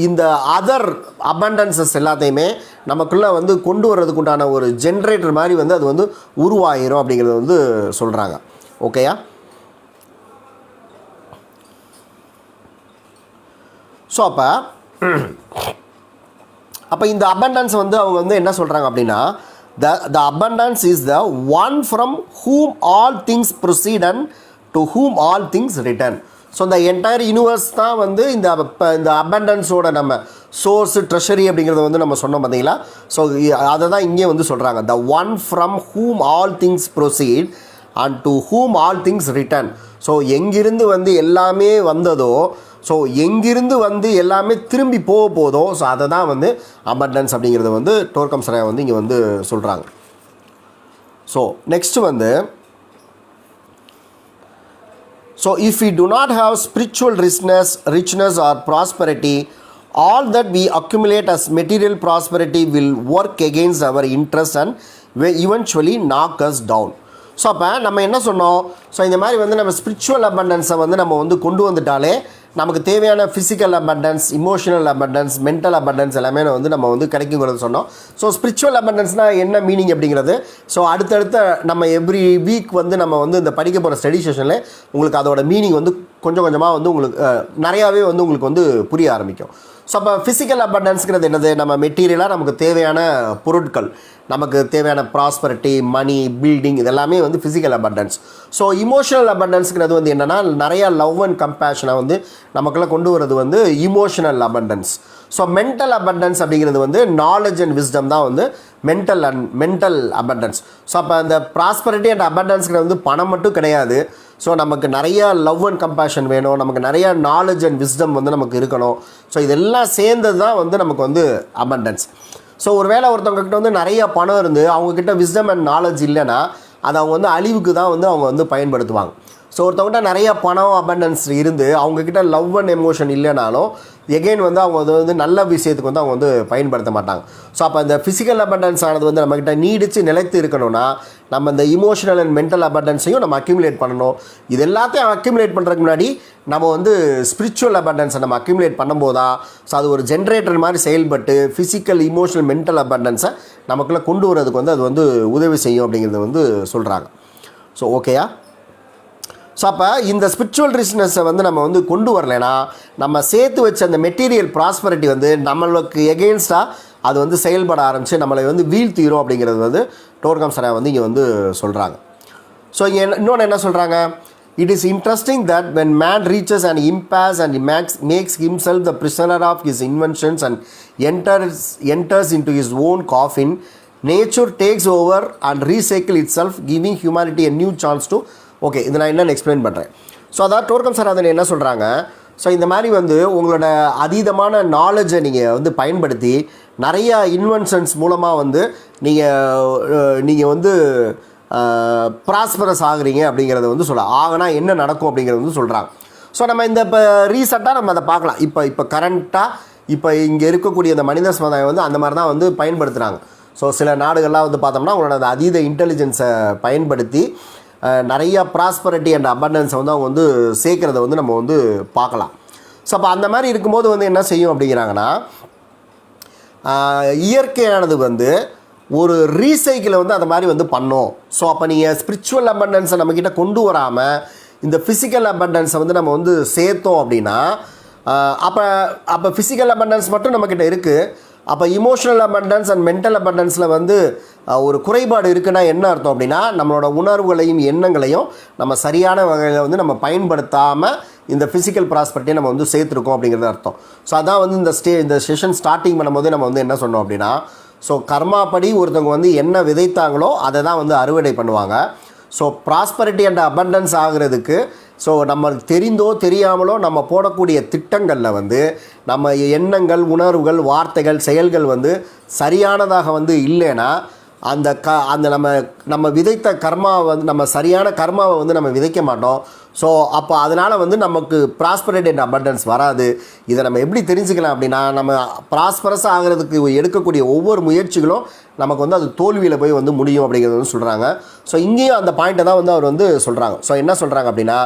இந்த other அபண்டன்சஸ் எல்லாத்தையுமே நமக்குள்ளே வந்து கொண்டு வர்றதுக்கு உண்டான ஒரு ஜென்ரேட்டர் மாதிரி வந்து அது வந்து உருவாயிரும் அப்படிங்கிறது வந்து சொல்கிறாங்க. ஓகேயா? ஸோ அப்போ இந்த அபண்டன்ஸ் வந்து அவங்க வந்து என்ன சொல்கிறாங்க அப்படின்னா, the abundance is the one from whom all things proceed and to whom all things return. So இந்த என்டையர் யூனிவர்ஸ் தான் வந்து இந்த அபண்டன்ஸோட நம்ம சோர்ஸ் ட்ரெஷரி அப்படிங்கிறத வந்து நம்ம சொன்னோம் பார்த்தீங்களா. ஸோ அதை தான் இங்கே வந்து சொல்கிறாங்க, the one from whom all things proceed and to whom all things return. So எங்கிருந்து வந்து எல்லாமே வந்ததோ ஸோ எங்கிருந்து வந்து எல்லாமே திரும்பி போதோ ஸோ அதை தான் வந்து அபண்டன்ஸ் அப்படிங்கிறத வந்து டோர்கம் சராயா வந்து இங்கே வந்து சொல்கிறாங்க. ஸோ நெக்ஸ்ட்டு வந்து so if we do not have spiritual richness or prosperity, all that we accumulate as material prosperity will work against our interest and eventually knock us down. So அப்போ நம்ம என்ன சொன்னோம், ஸோ இந்த மாதிரி வந்து நம்ம spiritual அபண்டன்ஸை வந்து நம்ம வந்து கொண்டு வந்துட்டாலே நமக்கு தேவையான physical abundance, emotional abundance, mental abundance எல்லாமே வந்து நம்ம வந்து கிடைக்குங்கிறது சொன்னோம். ஸோ ஸ்பிரிச்சுவல் அபண்டன்ஸ்னால் என்ன மீனிங் அப்படிங்கிறது ஸோ அடுத்தடுத்த நம்ம எவ்ரி வீக் வந்து நம்ம வந்து இந்த படிக்க போகிற ஸ்டடி செஷனில் உங்களுக்கு அதோட மீனிங் வந்து கொஞ்சம் கொஞ்சமாக வந்து உங்களுக்கு நிறையாவே வந்து உங்களுக்கு வந்து புரிய ஆரம்பிக்கும். ஸோ அப்போ ஃபிசிக்கல் அபண்டன்ஸுங்கிறது என்னது, நம்ம மெட்டீரியலாக நமக்கு தேவையான பொருட்கள், நமக்கு தேவையான ப்ராஸ்பரிட்டி, மணி, பில்டிங், இதெல்லாமே வந்து ஃபிசிக்கல் அபண்டன்ஸ். ஸோ இமோஷனல் அபண்டன்ஸுங்கிறது வந்து என்னென்னா நிறையா லவ் அண்ட் கம்பேஷனை வந்து நமக்குள்ளே கொண்டு வரது வந்து emotional abundance. So mental abundance அப்படிங்கிறது வந்து நாலேஜ் அண்ட் விஸ்டம் தான் வந்து மென்டல் அபண்டன்ஸ். ஸோ அப்போ அந்த ப்ராஸ்பரிட்டி அண்ட் அபண்டன்ஸுங்கிறது வந்து பணம் மட்டும் கிடையாது. ஸோ நமக்கு நிறையா லவ் அண்ட் கம்பேஷன் வேணும், நமக்கு நிறையா நாலேஜ் அண்ட் விஸ்டம் வந்து நமக்கு இருக்கணும். ஸோ இதெல்லாம் சேர்ந்தது தான் வந்து நமக்கு வந்து அபண்டன்ஸ். ஸோ ஒரு வேளை ஒருத்தவங்கக்கிட்ட வந்து நிறையா பணம் இருந்து அவங்கக்கிட்ட விஸ்டம் அண்ட் நாலேஜ் இல்லைன்னா அதை அவங்க வந்து அழிவுக்கு தான் வந்து அவங்க வந்து பயன்படுத்துவாங்க. ஸோ ஒருத்தவங்ககிட்ட நிறையா பணம் அபண்டன்ஸ் இருந்து அவங்கக்கிட்ட லவ் அண்ட் எமோஷன் இல்லைனாலும் எகெயின் வந்து அவங்க வந்து நல்ல விஷயத்துக்கு வந்து அவங்க வந்து பயன்படுத்த மாட்டாங்க. ஸோ அப்போ இந்த ஃபிசிக்கல் அபண்டன்ஸ் ஆனது வந்து நம்மக்கிட்ட நீடித்து நிலைத்து இருக்கணும்னா நம்ம இந்த இமோஷனல் அண்ட் மென்டல் அபண்டன்ஸையும் நம்ம அக்யூமுலேட் பண்ணணும். இது எல்லாத்தையும் அக்யூமுலேட் பண்ணுறதுக்கு முன்னாடி நம்ம வந்து ஸ்பிரிச்சுவல் அபண்டன்ஸை நம்ம அக்யூமுலேட் பண்ணும்போது தான் ஸோ அது ஒரு ஜென்ரேட்டர் மாதிரி செயல்பட்டு ஃபிசிக்கல், இமோஷனல், மென்டல் அபண்டன்ஸை நமக்குள்ளே கொண்டு வரதுக்கு வந்து அது வந்து உதவி செய்யும் அப்படிங்கிறத வந்து சொல்கிறாங்க. ஸோ ஓகேயா? ஸோ அப்போ இந்த ஸ்பிரிச்சுவல் ரிச்னஸை வந்து நம்ம வந்து கொண்டு வரலைன்னா நம்ம சேர்த்து வச்ச அந்த மெட்டீரியல் ப்ராஸ்பரிட்டி வந்து நம்மளுக்கு எகெயின்ஸ்டாக அது வந்து செயல்பட ஆரம்பித்து நம்மளை வந்து வீழ்த்திரும் அப்படிங்கிறது வந்து டோர்கம் சராயா வந்து இங்கே வந்து சொல்கிறாங்க. ஸோ இங்கே இன்னொன்று என்ன சொல்கிறாங்க, it is interesting that when man reaches an impasse and makes himself the prisoner of his inventions and enters into his own coffin, nature takes over and recycle itself, giving humanity a new chance to. Okay, இதை நான் என்னென்னு explain பண்ணுறேன். So அதாவது டோர்கம் சராதன் என்ன சொல்கிறாங்க, so இந்த மாதிரி வந்து உங்களோட அதீதமான நாலேஜை நீங்கள் வந்து பயன்படுத்தி நிறையா இன்வென்ஷன்ஸ் மூலமாக வந்து நீங்கள் வந்து ப்ராஸ்பரஸ் ஆகுறீங்க அப்படிங்கிறத வந்து ஆகினா என்ன நடக்கும் அப்படிங்கிறது வந்து சொல்கிறாங்க. ஸோ நம்ம இந்த இப்போ ரீசெண்டாக நம்ம அதை பார்க்கலாம். இப்போ கரண்ட்டாக இப்போ இங்கே இருக்கக்கூடிய அந்த மனித சமுதாயம் வந்து அந்த மாதிரி தான் வந்து பயன்படுத்துகிறாங்க. ஸோ சில நாடுகள்லாம் வந்து பார்த்தோம்னா அவங்களோட அந்த அதீத இன்டெலிஜென்ஸை பயன்படுத்தி நிறையா ப்ராஸ்பரிட்டி அண்ட் அபண்டன்ஸை வந்து அவங்க வந்து சேர்க்குறத வந்து நம்ம வந்து பார்க்கலாம். ஸோ அப்போ அந்த மாதிரி இருக்கும்போது வந்து என்ன செய்யும் அப்படிங்கிறாங்கன்னா இயற்கையானது வந்து ஒரு ரீசைக்கிளை வந்து அந்த மாதிரி வந்து பண்ணோம். ஸோ அப்போ நீங்கள் ஸ்பிரிச்சுவல் அபண்டன்ஸை நம்மக்கிட்ட கொண்டு வராமல் இந்த ஃபிசிக்கல் அபண்டன்ஸை வந்து நம்ம வந்து சேர்த்தோம் அப்படின்னா அப்போ ஃபிசிக்கல் அபண்டன்ஸ் மட்டும் நம்மக்கிட்ட இருக்குது. அப்போ இமோஷனல் அபண்டன்ஸ் அண்ட் மென்டல் அபண்டன்ஸில் வந்து ஒரு குறைபாடு இருக்குன்னா என்ன அர்த்தம் அப்படின்னா நம்மளோட உணர்வுகளையும் எண்ணங்களையும் நம்ம சரியான வகையில் வந்து நம்ம பயன்படுத்தாமல் இந்த ஃபிசிக்கல் ப்ராஸ்பரிட்டியை நம்ம வந்து சேர்த்துருக்கோம் அப்படிங்கிறது அர்த்தம். ஸோ அதான் வந்து இந்த செஷன் ஸ்டார்டிங் பண்ணும்போது நம்ம வந்து என்ன சொன்னோம் அப்படின்னா, ஸோ கர்மா படி ஒருத்தவங்க வந்து என்ன விதைத்தாங்களோ அதை தான் வந்து அறுவடை பண்ணுவாங்க. ஸோ ப்ராஸ்பரிட்டி அண்ட் அபண்டன்ஸ் ஆகிறதுக்கு ஸோ நம்ம தெரிந்தோ தெரியாமலோ நம்ம போடக்கூடிய திட்டங்களில் வந்து நம்ம எண்ணங்கள், உணர்வுகள், வார்த்தைகள், செயல்கள் வந்து சரியானதாக வந்து இல்லைன்னா அந்த நம்ம விதைத்த கர்மாவை வந்து நம்ம சரியான கர்மாவை வந்து நம்ம விதைக்க மாட்டோம். ஸோ அப்போ அதனால் வந்து நமக்கு ப்ராஸ்பரிட்டி அண்ட் அபண்டன்ஸ் வராது. இதை நம்ம எப்படி தெரிஞ்சுக்கலாம் அப்படின்னா, நம்ம ப்ராஸ்பரஸாக ஆகிறதுக்கு எடுக்கக்கூடிய ஒவ்வொரு முயற்சிகளும் நமக்கு வந்து அது தோல்வியில் போய் வந்து முடியும் அப்படிங்கிறது வந்து சொல்கிறாங்க. ஸோ இங்கேயும் அந்த பாயிண்ட்டை தான் வந்து அவர் வந்து சொல்கிறாங்க. ஸோ என்ன சொல்கிறாங்க அப்படின்னா,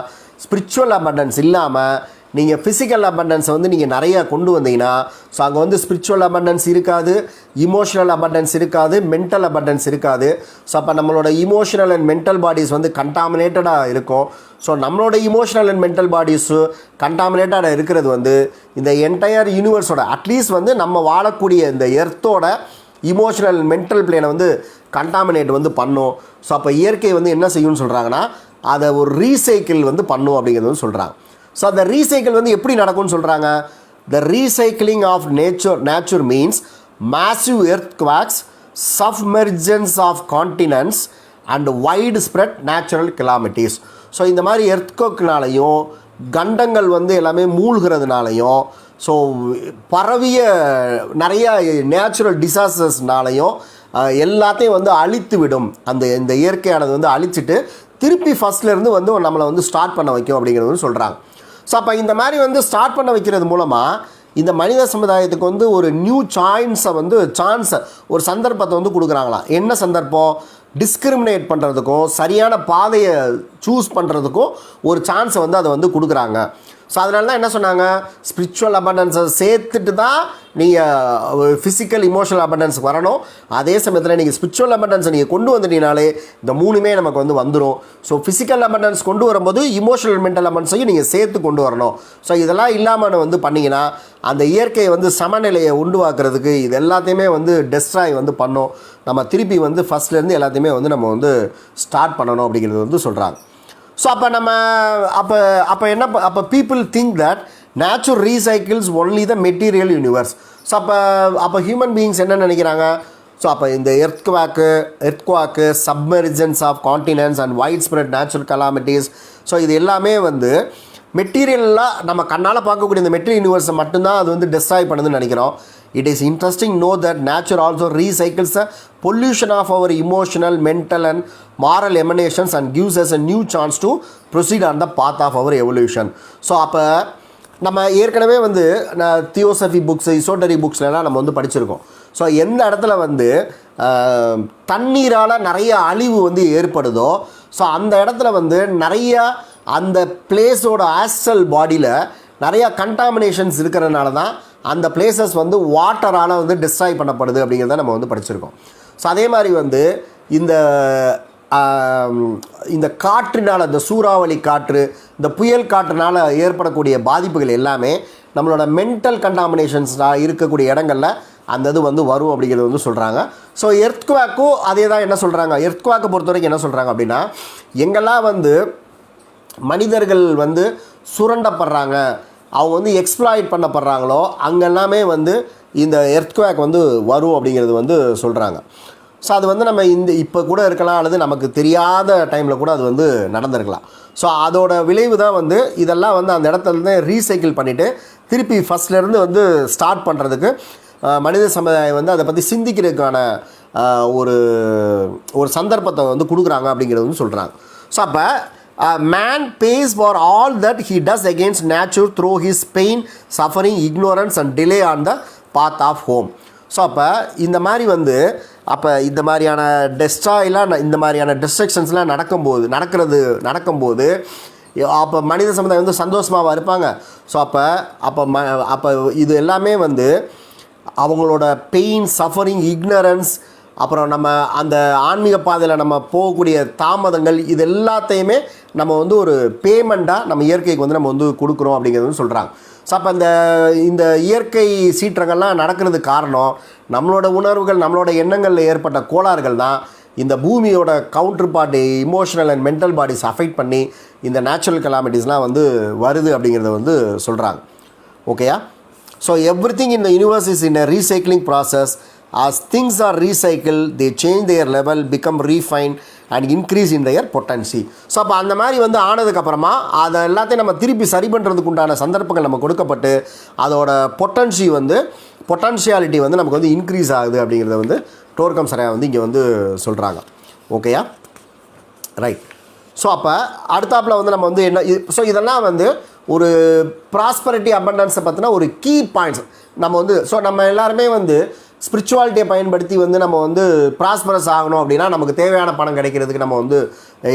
ஸ்பிரிச்சுவல் அபண்டன்ஸ் இல்லாமல் நீங்கள் ஃபிசிக்கல் அபண்டன்ஸை வந்து நீங்கள் நிறையா கொண்டு வந்தீங்கன்னா, ஸோ அங்கே வந்து ஸ்பிரிச்சுவல் அபண்டன்ஸ் இருக்காது, இமோஷனல் அபண்டன்ஸ் இருக்காது, மென்டல் அபண்டன்ஸ் இருக்காது. ஸோ அப்போ நம்மளோட இமோஷனல் அண்ட் மென்டல் பாடிஸ் வந்து கண்டாமினேட்டடாக இருக்கும். ஸோ நம்மளோட இமோஷனல் அண்ட் மென்டல் பாடிஸு கண்டாமினேட்டடாக இருக்கிறது வந்து இந்த என்டையர் யூனிவர்ஸோட அட்லீஸ்ட் வந்து நம்ம வாழக்கூடிய இந்த எர்த்தோட இமோஷனல் மென்டல் பிளேனை வந்து கண்டாமினேட் வந்து பண்ணும். ஸோ அப்போ இயற்கை வந்து என்ன செய்யும்னு சொல்கிறாங்கன்னா, அதை ஒரு ரீசைக்கிள் வந்து பண்ணும் அப்படிங்கிறது வந்து சொல்கிறாங்க. ஸோ அந்த ரீசைக்கிள் வந்து எப்படி நடக்கும்னு சொல்கிறாங்க. The recycling of nature means massive earthquakes, submergence of continents and widespread natural calamities. So இந்த மாதிரி எர்த்குவாக்னாலையும் கண்டங்கள் வந்து எல்லாமே மூழ்கிறதுனாலையும், ஸோ பரவிய நிறைய நேச்சுரல் டிசாஸ்டர்ஸ்னாலையும் எல்லாத்தையும் வந்து அழித்து விடும். இந்த இயற்கையானது வந்து அழிச்சிட்டு திருப்பி ஃபஸ்ட்லேருந்து வந்து நம்மளை வந்து ஸ்டார்ட் பண்ண வைக்கும் அப்படிங்கிறது வந்து சொல்கிறாங்க. ஸோ அப்போ இந்த மாதிரி வந்து ஸ்டார்ட் பண்ண வைக்கிறது மூலமாக இந்த மனித சமுதாயத்துக்கு வந்து ஒரு நியூ சான்ஸை ஒரு சந்தர்ப்பத்தை வந்து கொடுக்குறாங்களாம். என்ன சந்தர்ப்பம்? டிஸ்கிரிமினேட் பண்ணுறதுக்கும் சரியான பாதையை சூஸ் பண்ணுறதுக்கும் ஒரு சான்ஸை வந்து அதை வந்து கொடுக்குறாங்க. ஸோ அதனால தான் என்ன சொன்னாங்க, ஸ்பிரிச்சுவல் அபண்டன்ஸை சேர்த்துட்டு தான் நீங்கள் ஃபிசிக்கல் இமோஷனல் அபண்டன்ஸ் வரணும். அதே சமயத்தில் நீங்கள் ஸ்பிரிச்சுவல் அபண்டன்ஸை நீங்கள் கொண்டு வந்துட்டீங்கனாலே இந்த மூணுமே நமக்கு வந்து வந்துடும். ஸோ ஃபிசிக்கல் அபண்டன்ஸ் கொண்டு வரும்போது இமோஷனல் மென்டல் அபண்டன்ஸையும் நீங்கள் சேர்த்து கொண்டு வரணும். ஸோ இதெல்லாம் இல்லாமல் வந்து பண்ணிங்கன்னா அந்த இயற்கையை வந்து சமநிலையை உண்டுவாக்குறதுக்கு இது எல்லாத்தையுமே வந்து டெஸ்ட்ராய் வந்து பண்ணோம். நம்ம திருப்பி வந்து ஃபஸ்ட்லேருந்து எல்லாத்தையுமே வந்து நம்ம வந்து ஸ்டார்ட் பண்ணணும் அப்படிங்கிறது வந்து சொல்கிறாங்க. ஸோ அப்போ people think that nature recycles only the material universe. So அப்போ ஹியூமன் பீயிங்ஸ் என்ன நினைக்கிறாங்க, ஸோ அப்போ இந்த earthquake, submergence of continents and widespread natural calamities, so இது எல்லாமே வந்து மெட்டீரியலாக நம்ம கண்ணால் பார்க்கக்கூடிய இந்த மெட்டீரியல் யூனிவர்ஸை மட்டும்தான் அது வந்து டெஸ்ட்ராய் பண்ணுதுன்னு நினைக்கிறோம். It is interesting to know that nature also recycles the pollution of our emotional, mental and moral emanations and gives us a new chance to proceed on the path of our evolution. So அப்போ நம்ம ஏற்கனவே வந்து தியோசஃபி books, esoteric புக்ஸ்லாம் நம்ம வந்து படிச்சிருக்கோம். So எந்த இடத்துல வந்து தண்ணீரால் நிறைய அழிவு வந்து ஏற்படுதோ, ஸோ அந்த இடத்துல வந்து நிறையா அந்த பிளேஸோட ஆஸ்ட்ரல் பாடியில் நிறையா கண்டாமினேஷன்ஸ் இருக்கிறதுனால தான் அந்த பிளேசஸ் வந்து வாட்டரால் வந்து டிஸ்ட்ராய் பண்ணப்படுது அப்படிங்கிறத நம்ம வந்து படிச்சிருக்கோம். ஸோ அதே மாதிரி வந்து இந்த காற்றினால், இந்த சூறாவளி காற்று, இந்த புயல் காற்றுனால் ஏற்படக்கூடிய பாதிப்புகள் எல்லாமே நம்மளோட மென்டல் கண்டாமினேஷன்ஸாக இருக்கக்கூடிய இடங்களில் அந்த இது வந்து வரும் அப்படிங்கிறது வந்து சொல்கிறாங்க. ஸோ எர்த்குவாக்கும் அதே தான் என்ன சொல்கிறாங்க, எர்த்குவாக்கை பொறுத்த வரைக்கும் என்ன சொல்கிறாங்க அப்படின்னா, எங்கெல்லாம் வந்து மனிதர்கள் வந்து சுரண்டப்படுறாங்க, அவங்க வந்து எக்ஸ்ப்ளாய்ட் பண்ணப்படுறாங்களோ அங்கெல்லாமே வந்து இந்த எர்த்குவாக் வந்து வரும் அப்படிங்கிறது வந்து சொல்கிறாங்க. ஸோ அது வந்து நம்ம இப்போ கூட இருக்கலாம், அல்லது நமக்கு தெரியாத டைமில் கூட அது வந்து நடந்திருக்கலாம். ஸோ அதோட விளைவு தான் வந்து இதெல்லாம் வந்து அந்த இடத்துலேருந்து ரீசைக்கிள் பண்ணிவிட்டு திருப்பி ஃபஸ்ட்லேருந்து வந்து ஸ்டார்ட் பண்ணுறதுக்கு மனித சமுதாயம் வந்து அதை பற்றி சிந்திக்கிறதுக்கான ஒரு சந்தர்ப்பத்தை வந்து கொடுக்குறாங்க அப்படிங்கிறது வந்து சொல்கிறாங்க. ஸோ அப்போ man pays for all that he does against nature through his pain, suffering, ignorance and delay on the path of home. So அப்போ இந்த மாதிரி வந்து இந்த மாதிரியான இந்த மாதிரியான டிஸ்ட்ரக்ஷன்ஸ்லாம் நடக்கும்போது அப்போ மனித சமுதாயம் வந்து சந்தோஷமாக இருப்பாங்க. ஸோ அப்போ இது எல்லாமே வந்து அவங்களோட பெயின், சஃபரிங், இக்னரன்ஸ், அப்புறம் நம்ம அந்த ஆன்மீக பாதையில் நம்ம போகக்கூடிய தாமதங்கள், இது எல்லாத்தையுமே நம்ம வந்து ஒரு பேமெண்ட்டாக நம்ம இயற்கைக்கு வந்து நம்ம வந்து கொடுக்குறோம் அப்படிங்கிறது சொல்கிறாங்க. ஸோ அப்போ இந்த இயற்கை சீற்றங்கள்லாம் நடக்கிறதுக்கு காரணம் நம்மளோட உணர்வுகள், நம்மளோட எண்ணங்களில் ஏற்பட்ட கோளாறுகள் தான். இந்த பூமியோட counterpart emotional and mental bodies affect பண்ணி இந்த நேச்சுரல் கலாமிட்டிஸ்லாம் வந்து வருது அப்படிங்கிறத வந்து சொல்கிறாங்க. ஓகேயா? So every thing in the universe is in a recycling process. As things are recycled, they change their level, become refined and increase in their potency. So அப்போ அந்த மாதிரி வந்து ஆனதுக்கப்புறமா அதை எல்லாத்தையும் நம்ம திருப்பி சரி பண்ணுறதுக்கு உண்டான சந்தர்ப்பங்கள் நம்ம கொடுக்கப்பட்டு அதோட பொட்டன்ஷியாலிட்டி வந்து நமக்கு வந்து இன்க்ரீஸ் ஆகுது அப்படிங்கிறத வந்து டோர்கம் சரையா வந்து இங்கே வந்து சொல்கிறாங்க. ஓகேயா? ரைட். ஸோ அப்போ அடுத்தாப்பில் வந்து நம்ம வந்து என்ன, ஸோ இதெல்லாம் வந்து ஒரு ப்ராஸ்பரிட்டி அபண்டன்ஸை பற்றின ஒரு கீ பாயிண்ட்ஸ் நம்ம வந்து, ஸோ நம்ம எல்லாருமே வந்து ஸ்பிரிச்சுவாலிட்டியை பயன்படுத்தி வந்து நம்ம வந்து ப்ராஸ்பரஸ் ஆகணும் அப்படின்னா நமக்கு தேவையான பணம் கிடைக்கிறதுக்கு நம்ம வந்து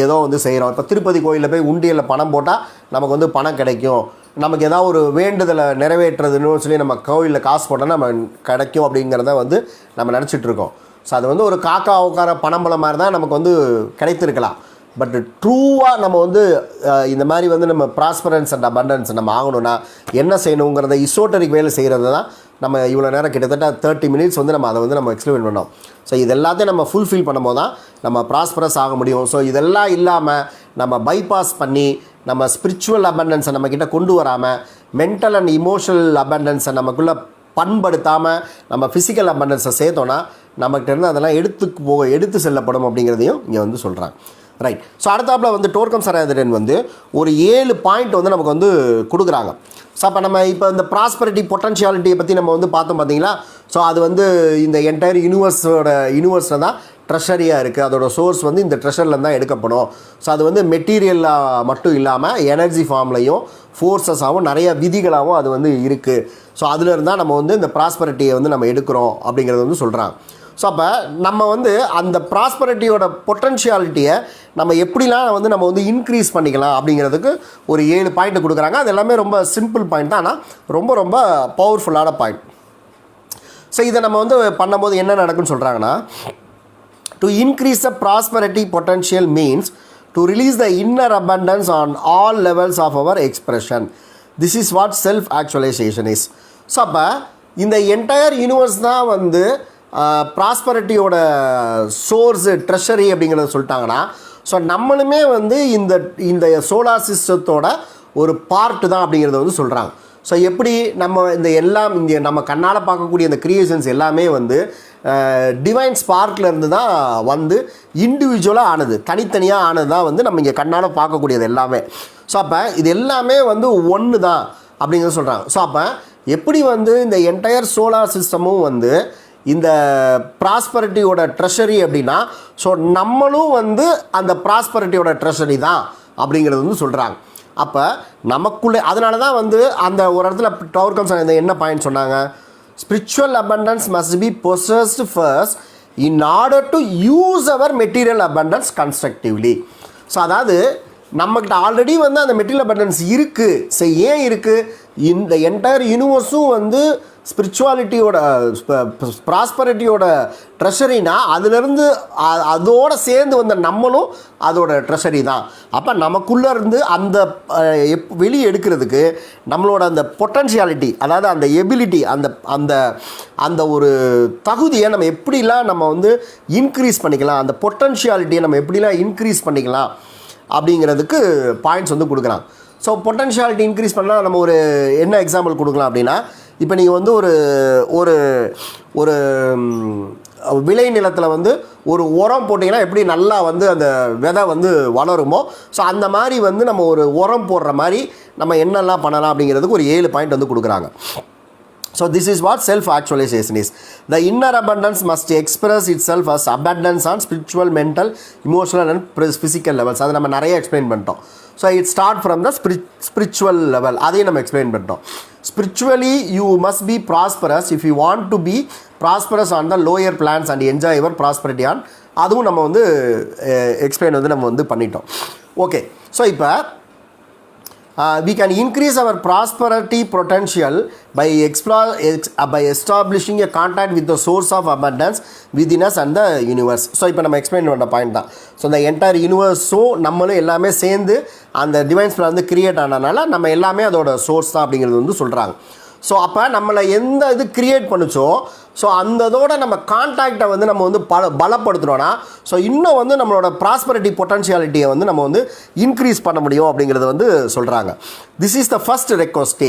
ஏதோ வந்து செய்கிறோம். இப்போ திருப்பதி கோயிலில் போய் உண்டியலில் பணம் போட்டால் நமக்கு வந்து பணம் கிடைக்கும், நமக்கு ஏதாவது ஒரு வேண்டுதலை நிறைவேற்றுறதுன்னு சொல்லி நம்ம கோயிலில் காசு போட்டால் நம்ம கிடைக்கும் அப்படிங்கிறத வந்து நம்ம நினச்சிட்ருக்கோம். ஸோ அது வந்து ஒரு காக்கா உட்கார பணம்பலம் மாதிரி தான் நமக்கு வந்து கிடைத்திருக்கலாம். பட் ட்ரூவாக நம்ம வந்து இந்த மாதிரி வந்து நம்ம ப்ராஸ்பரன்ஸ் அண்ட் அபண்டன்ஸ் நம்ம ஆகணும்னா என்ன செய்யணுங்கிறத இசோட்டரிக் வேலை செய்கிறது தான் நம்ம இவ்வளோ நேரம் கிட்டத்தட்ட 30 மினிட்ஸ் வந்து நம்ம அதை வந்து நம்ம எக்ஸ்பிளைன் பண்ணோம். ஸோ இது எல்லாத்தையும் நம்ம ஃபுல்ஃபில் பண்ணும்போது தான் நம்ம ப்ராஸ்பரஸ் ஆக முடியும். ஸோ இதெல்லாம் இல்லாமல் நம்ம பைபாஸ் பண்ணி நம்ம ஸ்பிரிச்சுவல் அபண்டன்ஸை நம்மக்கிட்ட கொண்டு வராமல் மென்டல் அண்ட் இமோஷனல் அபண்டன்ஸை நமக்குள்ளே பண்படுத்தாமல் நம்ம ஃபிசிக்கல் அபண்டன்ஸை சேர்த்தோன்னா நம்மகிட்ட இருந்து அதெல்லாம் எடுத்து செல்லப்படும் அப்படிங்கிறதையும் இங்கே வந்து சொல்கிறாங்க. ரைட். ஸோ அடுத்தாப்பில் வந்து டோர்க்கம் சராயதரன் வந்து ஒரு 7 பாயிண்ட் வந்து நமக்கு வந்து கொடுக்குறாங்க. ஸோ அப்போ நம்ம இப்போ இந்த ப்ராஸ்பரிட்டி பொட்டன்ஷியாலிட்டியை பற்றி நம்ம வந்து பார்த்தோம் பார்த்தீங்களா. ஸோ அது வந்து இந்த என்டையர் யூனிவர்ஸில் தான் ட்ரெஷரியாக இருக்குது. அதோட சோர்ஸ் வந்து இந்த ட்ரெஷர்லேருந்து தான் எடுக்கப்படும். ஸோ அது வந்து மெட்டீரியலாக மட்டும் இல்லாமல் எனர்ஜி ஃபார்ம்லையும் ஃபோர்ஸஸாகவும் நிறைய விதிகளாகவும் அது வந்து இருக்குது. ஸோ அதில் இருந்தால் நம்ம வந்து இந்த ப்ராஸ்பரிட்டியை வந்து நம்ம எடுக்கிறோம் அப்படிங்கிறது வந்து சொல்கிறாங்க. ஸோ அப்போ நம்ம வந்து அந்த ப்ராஸ்பரிட்டியோட பொட்டன்ஷியாலிட்டியை நம்ம எப்படிலாம் வந்து நம்ம வந்து இன்க்ரீஸ் பண்ணிக்கலாம் அப்படிங்கிறதுக்கு ஒரு 7 பாயிண்ட் கொடுக்குறாங்க. அது எல்லாமே ரொம்ப சிம்பிள் பாயிண்ட் தான், ஆனால் ரொம்ப ரொம்ப பவர்ஃபுல்லான பாயிண்ட். ஸோ இதை நம்ம வந்து பண்ணும்போது என்ன நடக்குன்னு சொல்கிறாங்கன்னா, to increase the prosperity potential means to release the inner abundance on all levels of our expression. This is what self actualization is. So அப்போ இந்த என்டையர் யூனிவர்ஸ் தான் வந்து ப்ராஸ்பரிட்டியோட சோர்ஸு ட்ரெஷரி அப்படிங்கிறத சொல்லிட்டாங்கன்னா, ஸோ நம்மளுமே வந்து இந்த சோலார் சிஸ்டத்தோட ஒரு பார்ட்டு தான் அப்படிங்கிறத வந்து சொல்கிறாங்க. ஸோ எப்படி நம்ம இந்த நம்ம கண்ணால் பார்க்கக்கூடிய இந்த கிரியேஷன்ஸ் எல்லாமே வந்து டிவைன் ஸ்பார்க்லேருந்து தான் வந்து இண்டிவிஜுவலாக ஆனது, தனித்தனியாக ஆனது தான் வந்து நம்ம இங்கே கண்ணால் பார்க்கக்கூடியது எல்லாமே. ஸோ அப்போ இது எல்லாமே வந்து ஒன்று தான் அப்படிங்கிறத சொல்கிறாங்க. ஸோ அப்போ எப்படி வந்து இந்த என்டையர் சோலார் சிஸ்டமும் வந்து இந்த ப்ராஸ்பரிட்டியோட ட்ரெஷரி அப்படின்னா, ஸோ நம்மளும் வந்து அந்த ப்ராஸ்பரிட்டியோட ட்ரெஷரி தான் அப்படிங்கிறது வந்து சொல்கிறாங்க. அப்போ நமக்குள்ளே அதனால தான் வந்து அந்த ஒரு இடத்துல டோர்க்கம் சராயதரன் என்ன பாயிண்ட் சொன்னாங்க, spiritual abundance must be possessed first in order to use our material abundance constructively. So அதாவது நம்மக்கிட்ட ஆல்ரெடி வந்து அந்த மெட்டீரியல் அபண்டன்ஸ் இருக்குது. ஸோ ஏன் இருக்குது, இந்த என்டையர் யூனிவர்ஸும் வந்து ஸ்பிரிச்சுவாலிட்டியோட ப்ராஸ்பரிட்டியோட ட்ரெஷரினா அதிலிருந்து அதோடு சேர்ந்து வந்த நம்மளும் அதோட ட்ரெஷரி தான். அப்போ நமக்குள்ளே இருந்து அந்த வெளியே எடுக்கிறதுக்கு நம்மளோட அந்த பொட்டன்ஷியாலிட்டி, அதாவது அந்த எபிலிட்டி, அந்த ஒரு தகுதியை நம்ம எப்படிலாம் நம்ம வந்து இன்க்ரீஸ் பண்ணிக்கலாம், அந்த பொட்டன்ஷியாலிட்டியை நம்ம எப்படிலாம் இன்க்ரீஸ் பண்ணிக்கலாம் அப்படிங்கிறதுக்கு பாயிண்ட்ஸ் வந்து கொடுக்குறாங்க. ஸோ பொட்டன்ஷியாலிட்டி இன்க்ரீஸ் பண்ணால் நம்ம ஒரு என்ன எக்ஸாம்பிள் கொடுக்கலாம் அப்படின்னா, இப்போ நீங்கள் வந்து ஒரு ஒரு விளை நிலத்தில் வந்து ஒரு உரம் போட்டிங்கன்னா எப்படி நல்லா வந்து அந்த விதை வந்து வளருமோ, ஸோ அந்த மாதிரி வந்து நம்ம ஒரு உரம் போடுற மாதிரி நம்ம என்னெல்லாம் பண்ணலாம் அப்படிங்கிறதுக்கு ஒரு 7 பாயிண்ட் வந்து கொடுக்குறாங்க. So this is what self-actualization is. The inner abundance must express itself as abundance on spiritual, mental, emotional and physical levels. அதை நம்ம நிறைய எக்ஸ்பிளைன் பண்ணிட்டோம். So it start from the spiritual level. அதையும் நம்ம எக்ஸ்பிளைன் பண்ணிட்டோம். Spiritually you must be prosperous if you want to be prosperous on the lower plans and enjoy your prosperity on. அதுவும் நம்ம வந்து எக்ஸ்பிளைன் வந்து நம்ம வந்து பண்ணிட்டோம். ஓகே, ஸோ இப்போ we can increase our prosperity potential by establishing a contact with the source of abundance within us and the universe. So இப்போ நம்ம எக்ஸ்பிளைன் பண்ண பாயிண்ட் தான். ஸோ இந்த என்டையர் யூனிவர்ஸும் நம்மளும் எல்லாமே சேர்ந்து அந்த டிவைன்ஸில் வந்து கிரியேட் ஆனதுனால நம்ம எல்லாமே அதோட சோர்ஸ் தான் அப்படிங்கிறது வந்து சொல்கிறாங்க. ஸோ அப்போ நம்மளை எந்த இது க்ரியேட் பண்ணுச்சோ ஸோ அந்த இதோட நம்ம கான்டாக்டை வந்து நம்ம வந்து பலப்படுத்துகிறோன்னா ஸோ இன்னும் வந்து நம்மளோட ப்ராஸ்பரிட்டி பொட்டன்ஷியாலிட்டியை வந்து நம்ம வந்து இன்க்ரீஸ் பண்ண முடியும் அப்படிங்கிறது வந்து சொல்கிறாங்க. This is the first request.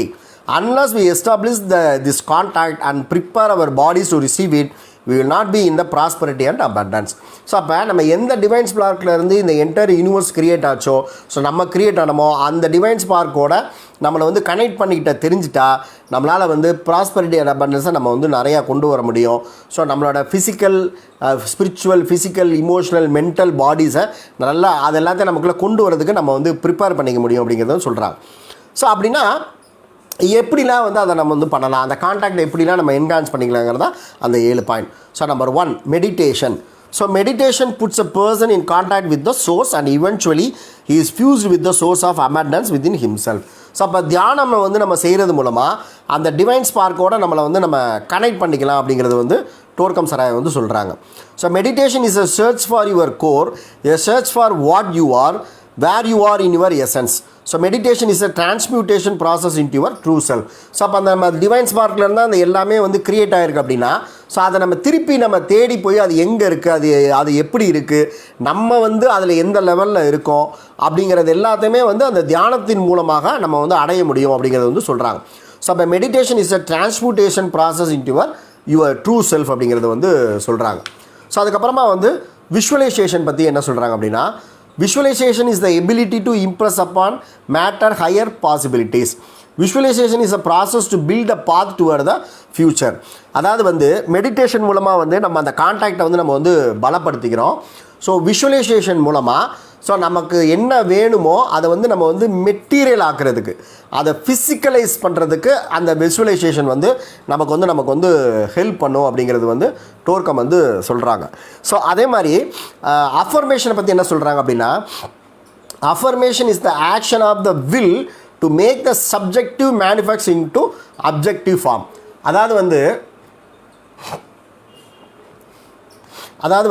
Unless we establish this contact and prepare our bodies to receive it, we will not be in the prosperity and abundance. So அப்போ நம்ம எந்த டிவைன் ஸ்பார்க்லேருந்து இந்த என்டையர் யூனிவர்ஸ் க்ரியேட் ஆச்சோ so நம்ம create ஆனமோ அந்த divine ஸ்பார்க்கோட நம்மளை வந்து connect பண்ணிக்கிட்ட தெரிஞ்சிட்டா நம்மளால் வந்து ப்ராஸ்பரிட்டி அண்ட் அபண்டன்ஸை நம்ம வந்து நிறையா கொண்டு வர முடியும். ஸோ நம்மளோட physical spiritual physical emotional mental பாடிஸை நல்லா அது எல்லாத்தையும் நமக்குள்ளே கொண்டு வரதுக்கு நம்ம வந்து ப்ரிப்பேர் பண்ணிக்க முடியும் அப்படிங்கிறத சொல்கிறாங்க. ஸோ அப்படின்னா எப்படிலாம் வந்து அதை நம்ம வந்து பண்ணலாம், அந்த கான்டாக்டை எப்படிலாம் நம்ம என்ஹான்ஸ் பண்ணிக்கலாங்கிறதா அந்த 7 point. So number 1 meditation. So meditation puts a person in contact with the source and eventually he is fused with the source of abundance within himself. So அப்போ தியானம் வந்து நம்ம செய்கிறது மூலமாக அந்த டிவைன் ஸ்பார்க்கோடு நம்மளை வந்து நம்ம கனெக்ட் பண்ணிக்கலாம் அப்படிங்கிறது வந்து டோர்கம் சராய் வந்து சொல்கிறாங்க. So meditation is a search for your core, a search for what you are, where you are in your essence. So meditation is a transmutation process into your true self. So அப்போ அந்த நம்ம divine ஸ்பார்க்லேருந்து அந்த எல்லாமே வந்து create ஆகிருக்கு அப்படின்னா so அதை நம்ம திருப்பி நம்ம தேடி போய் அது எங்கே இருக்குது, அது எப்படி இருக்குது, நம்ம வந்து அதில் எந்த லெவலில் இருக்கோம் அப்படிங்கிறது எல்லாத்தையுமே வந்து அந்த தியானத்தின் மூலமாக நம்ம வந்து அடைய முடியும் அப்படிங்கிறது வந்து சொல்கிறாங்க. ஸோ அப்போ meditation is a transmutation process into your true self அப்படிங்கிறது வந்து சொல்கிறாங்க. ஸோ அதுக்கப்புறமா வந்து விஷுவலைசேஷன் பற்றி என்ன சொல்கிறாங்க அப்படின்னா, visualization is the ability to impress upon matter higher possibilities. Visualization is a process to build a path toward the future. அதாவது வந்து மெடிடேஷன் மூலமாக வந்து நம்ம அந்த கான்டாக்டை வந்து நம்ம வந்து பலப்படுத்திக்கிறோம். ஸோ விஷுவலைசேஷன் மூலமாக ஸோ நமக்கு என்ன வேணுமோ அதை வந்து நம்ம வந்து மெட்டீரியல் ஆக்கிறதுக்கு, அதை ஃபிசிக்கலைஸ் பண்ணுறதுக்கு அந்த விஷுவலைசேஷன் வந்து நமக்கு வந்து ஹெல்ப் பண்ணும் அப்படிங்கிறது வந்து டோர்க்கம் வந்து சொல்கிறாங்க. ஸோ அதே மாதிரி அஃபர்மேஷனை பற்றி என்ன சொல்கிறாங்க அப்படின்னா, affirmation is the action of the will to make the subjective manifest into objective form. அதாவது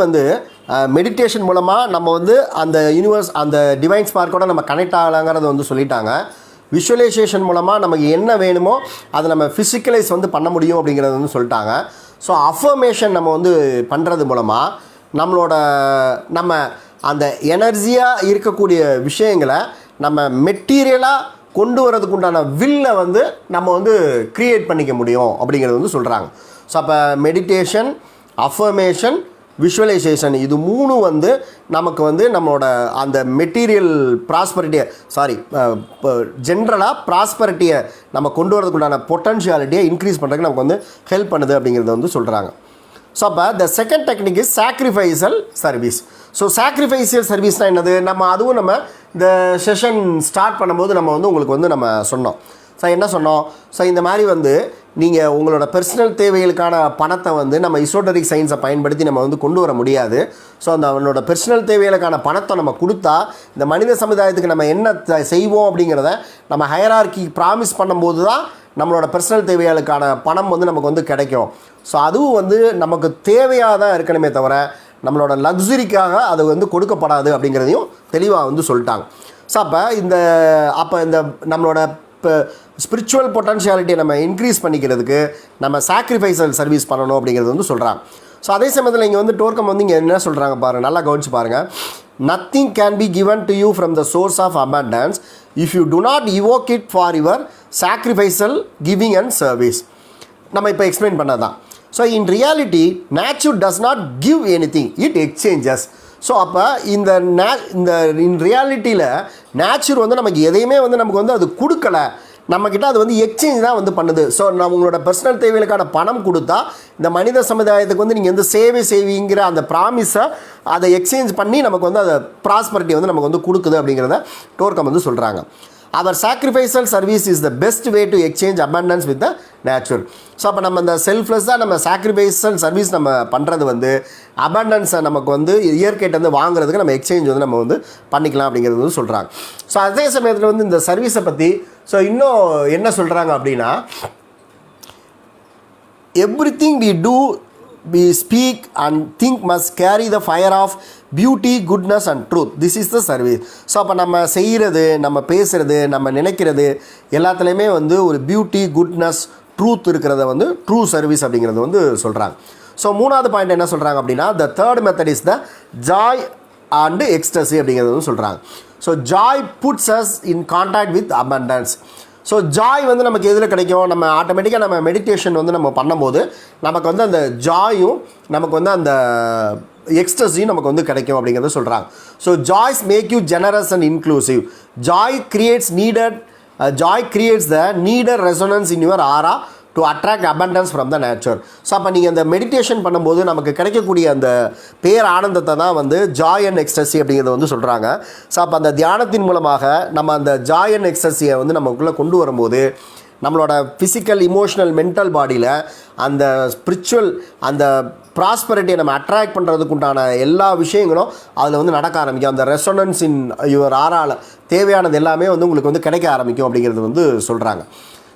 வந்து மெடிடேஷன் மூலமாக நம்ம வந்து அந்த யூனிவர்ஸ் அந்த டிவைன் ஸ்பார்க்கோட நம்ம கனெக்ட் ஆகலாங்கிறத வந்து சொல்லிட்டாங்க. விஷுவலைசேஷன் மூலமாக நமக்கு என்ன வேணுமோ அதை நம்ம ஃபிசிக்கலைஸ் வந்து பண்ண முடியும் அப்படிங்கிறத வந்து சொல்லிட்டாங்க. ஸோ அஃபர்மேஷன் நம்ம வந்து பண்ணுறது மூலமாக நம்ம அந்த எனர்ஜியாக இருக்கக்கூடிய விஷயங்களை நம்ம மெட்டீரியலாக கொண்டு வரதுக்கு உண்டான வில்லை வந்து நம்ம வந்து க்ரியேட் பண்ணிக்க முடியும் அப்படிங்கிறது வந்து சொல்கிறாங்க. ஸோ அப்போ மெடிடேஷன், அஃபர்மேஷன், விஷுவலைசேஷன் இது 3 வந்து நமக்கு வந்து நம்மளோட அந்த மெட்டீரியல் ப்ராஸ்பரிட்டியை ஜென்ரலாக ப்ராஸ்பரிட்டியை நம்ம கொண்டு வரதுக்குண்டான பொட்டன்ஷியாலிட்டியை இன்க்ரீஸ் பண்ணுறதுக்கு நமக்கு வந்து ஹெல்ப் பண்ணுது அப்படிங்கிறத வந்து சொல்கிறாங்க. ஸோ அப்போ the second technique is sacrificial service. So sacrificial சர்வீஸ்னால் என்னது, அதுவும் நம்ம இந்த செஷன் ஸ்டார்ட் பண்ணும்போது நம்ம வந்து உங்களுக்கு வந்து நம்ம சொன்னோம். ஸோ என்ன சொன்னோம், ஸோ இந்த மாதிரி வந்து நீங்கள் உங்களோட பர்சனல் தேவைகளுக்கான பணத்தை வந்து நம்ம எசோட்டரிக் சயின்ஸை பயன்படுத்தி நம்ம வந்து கொண்டு வர முடியாது. ஸோ நம்மளோட பர்சனல் தேவைகளுக்கான பணத்தை நம்ம கொடுத்தா இந்த மனித சமுதாயத்துக்கு நம்ம என்ன செய்வோம் அப்படிங்கிறத நம்ம ஹையரார்கி ப்ராமிஸ் பண்ணும்போது தான் நம்மளோட பர்சனல் தேவைகளுக்கான பணம் வந்து நமக்கு வந்து கிடைக்கும். ஸோ அதுவும் வந்து நமக்கு தேவையாக தான் இருக்கணுமே தவிர நம்மளோட லக்ஸுரிக்காக அது வந்து கொடுக்கப்படாது அப்படிங்கிறதையும் தெளிவாக வந்து சொல்லிட்டாங்க. ஸோ அப்போ இந்த நம்மளோட இப்போ ஸ்பிரிச்சுவல் பொட்டன்ஷியாலிட்டியை நம்ம இன்க்ரீஸ் பண்ணிக்கிறதுக்கு நம்ம சாக்ரிஃபைசல் சர்வீஸ் பண்ணணும் அப்படிங்கிறது வந்து சொல்கிறாங்க. ஸோ அதே சமயத்தில் இங்கே வந்து டோர்க்கம் வந்து இங்கே என்ன சொல்கிறாங்க பாருங்கள், நல்லா கவனிச்சு பாருங்கள். Nothing can be given to you from the source of abundance if you do not evoke it for your sacrificial giving and service. நம்ம இப்போ எக்ஸ்பிளைன் பண்ணதான். So in reality nature does not give anything, it exchanges. So அப்போ இந்த இன் ரியாலிட்டியில் nature வந்து நமக்கு எதையுமே வந்து நமக்கு வந்து அது கொடுக்கலை, நம்மக்கிட்ட அது வந்து எக்ஸ்சேஞ்ச் தான் வந்து பண்ணுது. ஸோ உங்களோட பர்சனல் தேவைகளுக்கான பணம் கொடுத்தா இந்த மனித சமுதாயத்துக்கு வந்து நீங்கள் வந்து சேவை செய்வீங்கிற அந்த ப்ராமிஸை அதை எக்ஸ்சேஞ்ச் பண்ணி நமக்கு வந்து அதை ப்ராஸ்பரிட்டி வந்து நமக்கு வந்து கொடுக்குது அப்படிங்கிறத டோர்க்கம் வந்து சொல்கிறாங்க. Our sacrificial service is the best way to exchange abundance with the natural. So அப்போ நம்ம இந்த செல்ஃப்லெஸ்ஸாக நம்ம சாக்ரிஃபைசல் சர்வீஸ் நம்ம பண்ணுறது வந்து அபண்டன்ஸை நமக்கு வந்து இயற்கையிட்ட வந்து வாங்குறதுக்கு நம்ம எக்ஸ்சேஞ்ச் வந்து நம்ம வந்து பண்ணிக்கலாம் அப்படிங்கிறது வந்து சொல்கிறாங்க. ஸோ அதே சமயத்தில் வந்து இந்த சர்வீஸை பற்றி இன்னும் என்ன சொல்கிறாங்க அப்படின்னா, everything we do we speak and think must carry the fire of beauty, goodness and truth. This is the service. So அப்போ நம்ம செய்கிறது, நம்ம பேசுகிறது, நம்ம நினைக்கிறது எல்லாத்துலேயுமே வந்து ஒரு பியூட்டி, குட்னஸ், ட்ரூத் இருக்கிறத வந்து ட்ரூ சர்வீஸ் அப்படிங்கிறது வந்து சொல்கிறாங்க. ஸோ மூணாவது பாயிண்ட் என்ன சொல்கிறாங்க அப்படின்னா, the third method is the joy and ecstasy அப்படிங்கிறது வந்து சொல்கிறாங்க. So joy puts us in contact with abundance. So joy வந்து நமக்கு எதில் கிடைக்கும், நம்ம ஆட்டோமேட்டிக்காக நம்ம மெடிடேஷன் வந்து நம்ம பண்ணும்போது நமக்கு வந்து அந்த ஜாயும் நமக்கு வந்து அந்த எக்ஸ்டசியும் நமக்கு வந்து கிடைக்கும் அப்படிங்கிறத சொல்கிறாங்க. So joys make you generous and inclusive. Joy creates the needed resonance in your aura to attract abundance from the nature. So அப்போ நீங்கள் அந்த மெடிடேஷன் பண்ணும்போது நமக்கு கிடைக்கக்கூடிய அந்த பேர் ஆனந்தத்தை தான் வந்து ஜாய் அண்ட் எக்ஸ்டசி அப்படிங்கிறத வந்து சொல்கிறாங்க. ஸோ அப்போ அந்த தியானத்தின் மூலமாக நம்ம அந்த ஜாய் அண்ட் எக்ஸ்டசியை வந்து நமக்குள்ளே கொண்டு வரும்போது நம்மளோட ஃபிசிக்கல், இமோஷனல், மென்டல் பாடியில் அந்த ஸ்பிரிச்சுவல், அந்த ப்ராஸ்பரிட்டியை நம்ம அட்ராக்ட் பண்ணுறதுக்கு உண்டான எல்லா விஷயங்களும் அதில் வந்து நடக்க ஆரம்பிக்கும். அந்த ரெசோனன்ஸ் இன் யுவர் ஆரால் தேவையானது எல்லாமே வந்து உங்களுக்கு வந்து கிடைக்க ஆரம்பிக்கும் அப்படிங்கிறது வந்து சொல்கிறாங்க.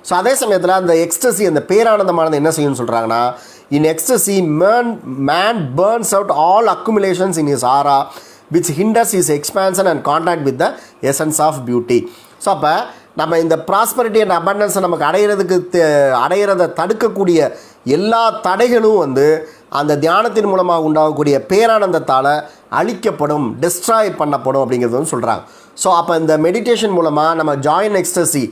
ஸோ அதே சமயத்தில் அந்த எக்ஸ்டசி, அந்த பேரானந்தமானது என்ன செய்யும்னு சொல்கிறாங்கன்னா, in ecstasy man burns out all accumulations in his aura which hinders his expansion and contact with the essence of beauty. So அப்போ நம்ம இந்த ப்ராஸ்பரிட்டி அண்ட் அபண்டன்ஸை நமக்கு அடையிறதை தடுக்கக்கூடிய எல்லா தடைகளும் வந்து அந்த தியானத்தின் மூலமாக உண்டாகக்கூடிய பேரானந்தத்தால் அழிக்கப்படும், டிஸ்ட்ராய் பண்ணப்படும் அப்படிங்கிறது வந்து சொல்கிறாங்க. ஸோ அப்போ இந்த மெடிடேஷன் மூலமாக நம்ம ஜாய் அண்ட் எக்ஸ்டசி,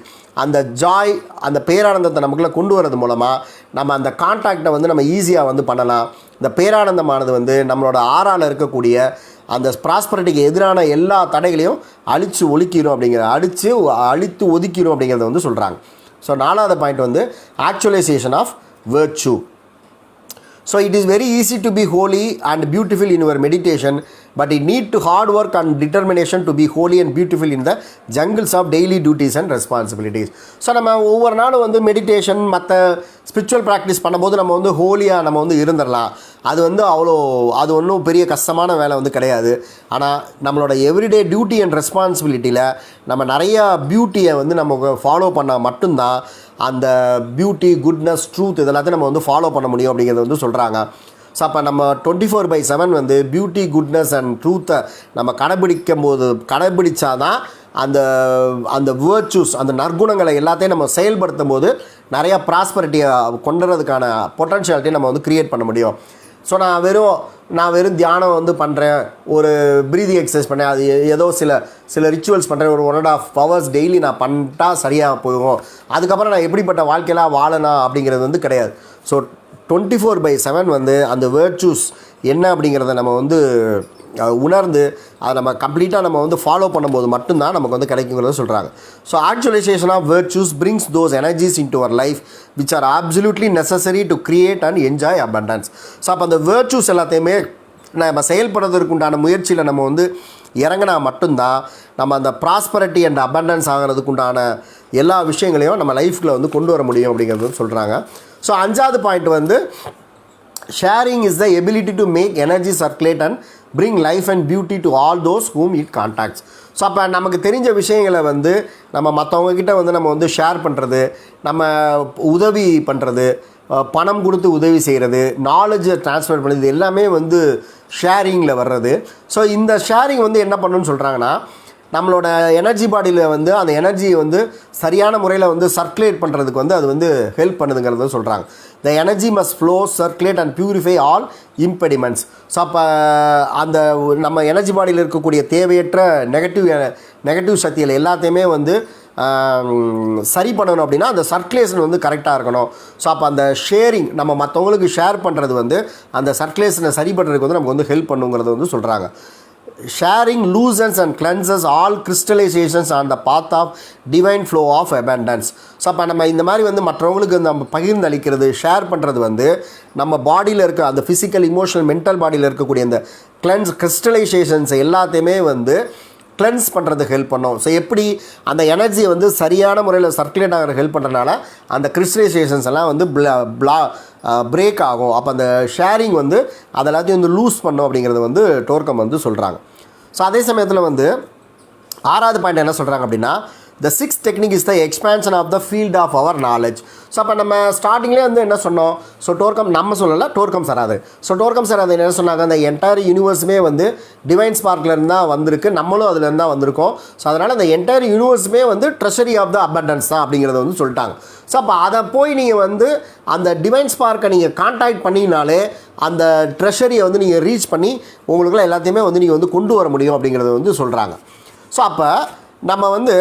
அந்த ஜாய், அந்த பேரானந்தத்தை நமக்குள்ளே கொண்டு வரது மூலமாக நம்ம அந்த கான்டாக்டை வந்து நம்ம ஈஸியாக வந்து பண்ணலாம். இந்த பேரானந்தமானது வந்து நம்மளோட ஆறால் இருக்கக்கூடிய அந்த ப்ராஸ்பரிட்டிக்கு எதிரான எல்லா தடைகளையும் அழித்து ஒதுக்கிடும் அப்படிங்கிறத வந்து சொல்கிறாங்க. ஸோ நாலாவது பாயிண்ட் வந்து actualization of virtue. So it is very easy to be holy and beautiful in your meditation, but it need to hard work and determination to be holy and beautiful in the jungles of daily duties and responsibilities. So நம்ம ஒவ்வொரு நாளும் வந்து meditation மற்ற spiritual practice பண்ணும்போது நம்ம வந்து ஹோலியாக நம்ம வந்து இருந்துடலாம். அது வந்து அது ஒன்றும் பெரிய கஷ்டமான வேலை வந்து கிடையாது. ஆனால் நம்மளோட எவ்ரிடே டியூட்டி அண்ட் ரெஸ்பான்சிபிலிட்டியில் நம்ம நிறையா பியூட்டியை வந்து நம்ம ஃபாலோ பண்ணால் மட்டும்தான் அந்த பியூட்டி, குட்னஸ், ட்ரூத் இதெல்லாத்தையும் நம்ம வந்து ஃபாலோ பண்ண முடியும் அப்படிங்கிறது வந்து சொல்கிறாங்க. ஸோ அப்போ நம்ம 24/7 வந்து பியூட்டி, குட்னஸ் அண்ட் ட்ரூத்தை நம்ம கடைபிடிச்சாதான் அந்த வேர்ச்சூஸ், அந்த நற்குணங்களை எல்லாத்தையும் நம்ம செயல்படுத்தும் போது நிறையா ப்ராஸ்பரிட்டியை கொண்டுறதுக்கான பொட்டன்ஷியாலிட்டி நம்ம வந்து க்ரியேட் பண்ண முடியும். ஸோ நான் வெறும் தியானம் வந்து பண்ணுறேன், ஒரு ப்ரீதிங் எக்ஸசைஸ் பண்ணுறேன், அது ஏதோ சில ரிச்சுவல்ஸ் பண்ணுறேன், ஒரு 1.5 hours டெய்லி நான் பண்ணிட்டா சரியாக போகும், அதுக்கப்புறம் நான் எப்படிப்பட்ட வாழ்க்கையெல்லாம் வாழலாம் அப்படிங்கிறது வந்து கிடையாது. ஸோ 24/7 வந்து அந்த வேர்ச்சூஸ் என்ன அப்படிங்கிறத நம்ம வந்து உணர்ந்து அதை நம்ம கம்ப்ளீட்டாக நம்ம வந்து ஃபாலோ பண்ணும்போது மட்டும்தான் நமக்கு வந்து கிடைக்குங்கிறத சொல்கிறாங்க. So actualization of virtues brings those energies into our life which are absolutely necessary to create and enjoy abundance. So அப்போ அந்த வேர்ச்சூஸ் எல்லாத்தையுமே நம்ம செயல்படுறதுக்கு உண்டான முயற்சியில் நம்ம வந்து இறங்கினா மட்டும்தான் நம்ம அந்த ப்ராஸ்பரிட்டி அண்ட் அபண்டன்ஸ் ஆகிறதுக்கு உண்டான எல்லா விஷயங்களையும் நம்ம லைஃப்பில் வந்து கொண்டு வர முடியும் அப்படிங்கிறது சொல்கிறாங்க. ஸோ 5வது பாயிண்ட் வந்து sharing is the ability to make energy circulate and bring life and beauty to all those whom it contacts. So அப்போ நமக்கு தெரிஞ்ச விஷயங்களை வந்து நம்ம மற்றவங்கக்கிட்ட வந்து நம்ம வந்து ஷேர் பண்ணுறது, நம்ம உதவி பண்ணுறது, பணம் கொடுத்து உதவி செய்கிறது, நாலேஜை ட்ரான்ஸ்ஃபர் பண்ணுறது எல்லாமே வந்து ஷேரிங்கில் வர்றது. ஸோ இந்த ஷேரிங் வந்து என்ன பண்ணணும்னு சொல்கிறாங்கன்னா, நம்மளோட எனர்ஜி பாடியில் வந்து அந்த எனர்ஜியை வந்து சரியான முறையில் வந்து சர்க்குலேட் பண்ணுறதுக்கு வந்து அது வந்து ஹெல்ப் பண்ணுதுங்கிறத சொல்கிறாங்க. The energy must flow, circulate and purify all இம்பெடிமெண்ட்ஸ். So அப்போ அந்த நம்ம எனர்ஜி பாடியில் இருக்கக்கூடிய தேவையற்ற நெகட்டிவ் சக்திகள் எல்லாத்தையுமே வந்து சரி பண்ணணும் அப்படின்னா அந்த சர்க்குலேஷன் வந்து கரெக்டாக இருக்கணும். ஸோ அப்போ அந்த ஷேரிங், நம்ம மற்றவங்களுக்கு ஷேர் பண்ணுறது வந்து அந்த சர்க்குலேஷனை சரி பண்ணுறதுக்கு வந்து நமக்கு வந்து ஹெல்ப் பண்ணுங்கிறத வந்து சொல்கிறாங்க. Sharing loosens and cleanses all crystallizations on the path of divine flow of abundance. So அப்போ நம்ம இந்த மாதிரி வந்து மற்றவங்களுக்கு நம்ம பகிர்ந்து அளிக்கிறது, ஷேர் பண்ணுறது வந்து நம்ம பாடியில் இருக்க அந்த ஃபிசிக்கல், இமோஷனல், மென்டல் பாடியில் இருக்கக்கூடிய அந்த கிறிஸ்டலைசேஷன்ஸ் எல்லாத்தையுமே வந்து கிளென்ஸ் பண்ணுறதுக்கு ஹெல்ப் பண்ணோம். ஸோ எப்படி அந்த எனர்ஜியை வந்து சரியான முறையில் சர்க்குலேட் ஆகிற ஹெல்ப் பண்ணுறதுனால அந்த கிறிஸ்டலைசேஷன்ஸ் எல்லாம் வந்து பிரேக் ஆகும். அப்போ அந்த ஷேரிங் வந்து அதெல்லாத்தையும் வந்து லூஸ் பண்ணும் அப்படிங்கிறது வந்து டோர்க்கம் வந்து சொல்கிறாங்க. ஸோ அதே சமயத்தில் வந்து 6வது பாயிண்ட் என்ன சொல்கிறாங்க அப்படின்னா, the 6th technique is the expansion of the field of our knowledge. So அப்போ நம்ம ஸ்டார்டிங்லேயே வந்து என்ன சொன்னோம், ஸோ டோர்கம் நம்ம சொல்லலை, டோர்கம் சராதர். ஸோ டோர்கம் சராதர் என்ன சொன்னாங்க, அந்த என்டையர் யூனிவர்ஸுமே வந்து டிவைன் ஸ்பார்க்லேருந்து தான் வந்திருக்கு, நம்மளும் அதுலேருந்து தான் வந்திருக்கோம். ஸோ அதனால் அந்த என்டையர் யூனிவர்ஸுமே வந்து ட்ரெஷரி ஆஃப் த அபண்டன்ஸ் தான் அப்படிங்கிறத வந்து சொல்லிட்டாங்க. ஸோ அப்போ அதை போய் நீங்கள் வந்து அந்த டிவைன் ஸ்பார்க்கை நீங்கள் கான்டாக்ட் பண்ணினாலே அந்த ட்ரெஷரியை வந்து நீங்கள் ரீச் பண்ணி உங்களுக்குள்ள எல்லாத்தையுமே வந்து நீங்கள் வந்து கொண்டு வர முடியும் அப்படிங்கிறத வந்து சொல்கிறாங்க. ஸோ அப்போ நம்ம வந்து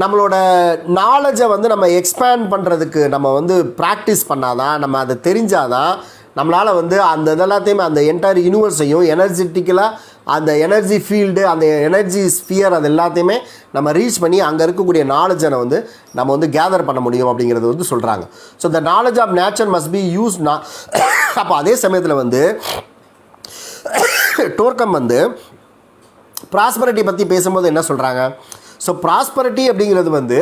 நம்மளோட நாலேஜை வந்து நம்ம எக்ஸ்பேண்ட் பண்ணுறதுக்கு நம்ம வந்து ப்ராக்டிஸ் பண்ணாதான், நம்ம அதை தெரிஞ்சாதான் நம்மளால் வந்து அந்த இதெல்லாத்தையுமே அந்த என்டையர் யூனிவர்ஸையும் எனர்ஜெட்டிக்கலாக அந்த எனர்ஜி ஃபீல்டு, அந்த எனர்ஜி ஸ்பியர், அது எல்லாத்தையுமே நம்ம ரீச் பண்ணி அங்கே இருக்கக்கூடிய நாலேஜை வந்து நம்ம வந்து கேதர் பண்ண முடியும் அப்படிங்கிறது வந்து சொல்கிறாங்க. So the knowledge of nature must be use. அப்போ அதே சமயத்தில் வந்து டோர்க்கம் வந்து ப்ராஸ்பரிட்டி பற்றி பேசும்போது என்ன சொல்கிறாங்க, ஸோ ப்ராஸ்பரிட்டி அப்படிங்கிறது வந்து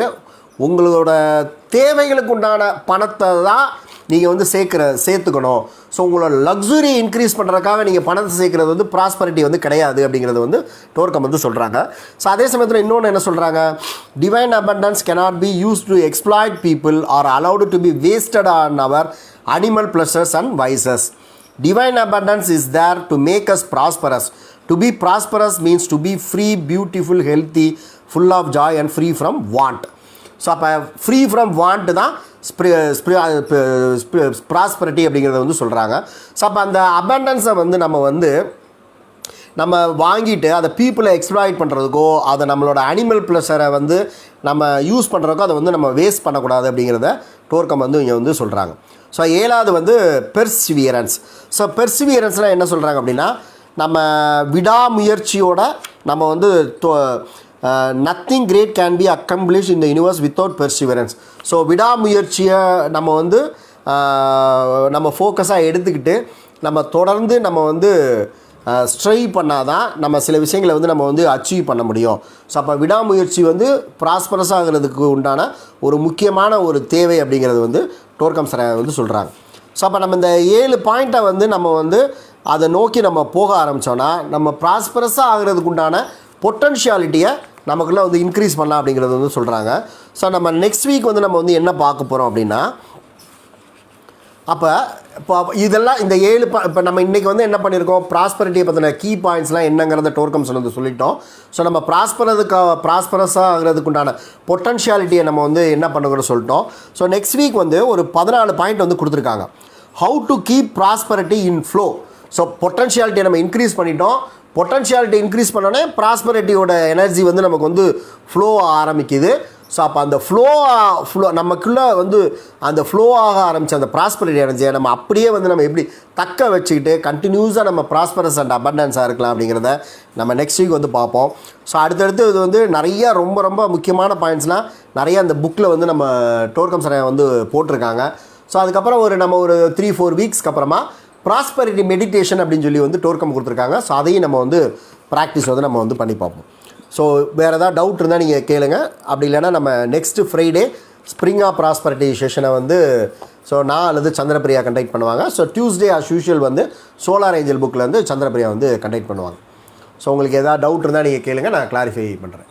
உங்களோட தேவைகளுக்கு உண்டான பணத்தை தான் நீங்கள் வந்து சேர்த்துக்கணும். ஸோ உங்களோட லக்ஸுரி இன்க்ரீஸ் பண்ணுறதுக்காக நீங்கள் பணத்தை சேர்க்குறது வந்து ப்ராஸ்பரிட்டி வந்து கிடையாது அப்படிங்கிறது வந்து டோர்க்கம் வந்து சொல்கிறாங்க. ஸோ அதே சமயத்தில் இன்னொன்று என்ன சொல்கிறாங்க, divine abundance cannot be used to exploit people or allowed to be wasted on our animal pleasures and vices. Divine abundance is there to make us prosperous. To be prosperous means to be free, beautiful, healthy, full of joy and free from want. So அப்போ free from want தான் prosperity அப்படிங்கிறத வந்து சொல்கிறாங்க. So அப்போ அந்த அபண்டன்ஸை வந்து நம்ம வாங்கிட்டு அதை பீப்புளை எக்ஸ்ப்ளாய்ட் பண்ணுறதுக்கோ, அதை நம்மளோட அனிமல் ப்ளஸரை வந்து நம்ம யூஸ் பண்ணுறதுக்கோ அதை வந்து நம்ம வேஸ்ட் பண்ணக்கூடாது அப்படிங்கிறத டோர்க்கம் வந்து இங்கே வந்து சொல்கிறாங்க. ஸோ 7வது வந்து பெர்சிவியரன்ஸ். ஸோ பெர்சிவியரன்ஸ்னால் என்ன சொல்கிறாங்க அப்படின்னா, நம்ம விடாமுயற்சியோட நம்ம வந்து nothing great can be accomplish in the universe without perseverance. So விடாமுயற்சியை நம்ம வந்து நம்ம ஃபோக்கஸாக எடுத்துக்கிட்டு நம்ம தொடர்ந்து நம்ம வந்து ஸ்ட்ரைவ் பண்ணால் தான் நம்ம சில விஷயங்களை வந்து நம்ம வந்து அச்சீவ் பண்ண முடியும். ஸோ அப்போ விடாமுயற்சி வந்து ப்ராஸ்பரஸ் ஆகிறதுக்கு உண்டான ஒரு முக்கியமான ஒரு தேவை அப்படிங்கிறது வந்து டோர்க்கம் சராயர் வந்து சொல்கிறாங்க. ஸோ அப்போ நம்ம இந்த 7 பாயிண்ட்டை வந்து நம்ம வந்து அதை நோக்கி நம்ம போக ஆரம்பித்தோன்னா நம்ம ப்ராஸ்பரஸாக ஆகிறதுக்கு உண்டான பொட்டன்ஷியாலிட்டியை நமக்குள்ளே வந்து இன்க்ரீஸ் பண்ணலாம் அப்படிங்கிறது வந்து சொல்கிறாங்க. ஸோ நம்ம நெக்ஸ்ட் வீக் வந்து நம்ம வந்து என்ன பார்க்க போகிறோம் அப்படின்னா, இப்போ இதெல்லாம் இந்த 7 இப்போ நம்ம இன்றைக்கி வந்து என்ன பண்ணியிருக்கோம், ப்ராஸ்பரிட்டியை பற்றின கீ பாயிண்ட்ஸ்லாம் என்னங்கிறத டோர்க்கம் சொன்னது சொல்லிட்டோம். ஸோ நம்ம ப்ராஸ்பரஸாக ஆகிறதுக்கு உண்டான பொட்டன்ஷியாலிட்டியை நம்ம வந்து என்ன பண்ணுங்கிறத சொல்லிட்டோம். ஸோ நெக்ஸ்ட் வீக் வந்து ஒரு 14 பாயிண்ட் வந்து கொடுத்துருக்காங்க. How to keep prosperity in flow. So பொட்டன்ஷியாலிட்டியை நம்ம இன்க்ரீஸ் பண்ணிட்டோம். பொட்டன்ஷியாலிட்டி இன்க்ரீஸ் பண்ணோன்னே ப்ராஸ்பரிட்டியோட எனர்ஜி வந்து நமக்கு வந்து ஃப்ளோ ஆரம்பிக்குது. ஸோ அப்போ அந்த ஃப்ளோ நமக்குள்ளே வந்து அந்த ஃப்ளோ ஆக ஆரம்பித்த அந்த ப்ராஸ்பரிட்டி எனர்ஜியை நம்ம அப்படியே வந்து நம்ம எப்படி தக்க வச்சுக்கிட்டு கண்டினியூஸாக நம்ம ப்ராஸ்பரஸ் அண்ட் அபண்டன்ஸாக இருக்கலாம் அப்படிங்கிறத நம்ம நெக்ஸ்ட் வீக் வந்து பார்ப்போம். ஸோ அடுத்தடுத்து இது வந்து நிறையா ரொம்ப ரொம்ப முக்கியமான பாயிண்ட்ஸ்லாம் நிறையா அந்த புக்கில் வந்து நம்ம டோர்க்கம் சராயர் வந்து போட்டிருக்காங்க. ஸோ அதுக்கப்புறம் நம்ம ஒரு 3-4 வீக்ஸ்க்கு அப்புறமா ப்ராஸ்பரிட்டி மெடிடேஷன் அப்படின்னு சொல்லி வந்து டோர்க்கம் கொடுத்துருக்காங்க. ஸோ அதையும் நம்ம வந்து ப்ராக்டிஸ் வந்து நம்ம வந்து பண்ணி பார்ப்போம். ஸோ வேறு ஏதாவது டவுட் இருந்தால் நீங்கள் கேளுங்க. அப்படி இல்லைனா நம்ம next Friday spring of prosperity செஷனை வந்து நான் அல்லது சந்திரபிரியா கண்டக்ட் பண்ணுவாங்க. ஸோ டியூஸ்டே ஆஸ் யூஷுவல் வந்து சோலார் ஏஞ்சல் புக்கில் வந்து சந்திரபிரியா வந்து கண்டக்ட் பண்ணுவாங்க. ஸோ உங்களுக்கு எதாவது டவுட் இருந்தால் நீங்கள் கேளுங்க, நான் கிளாரிஃபை பண்ணுறேன்.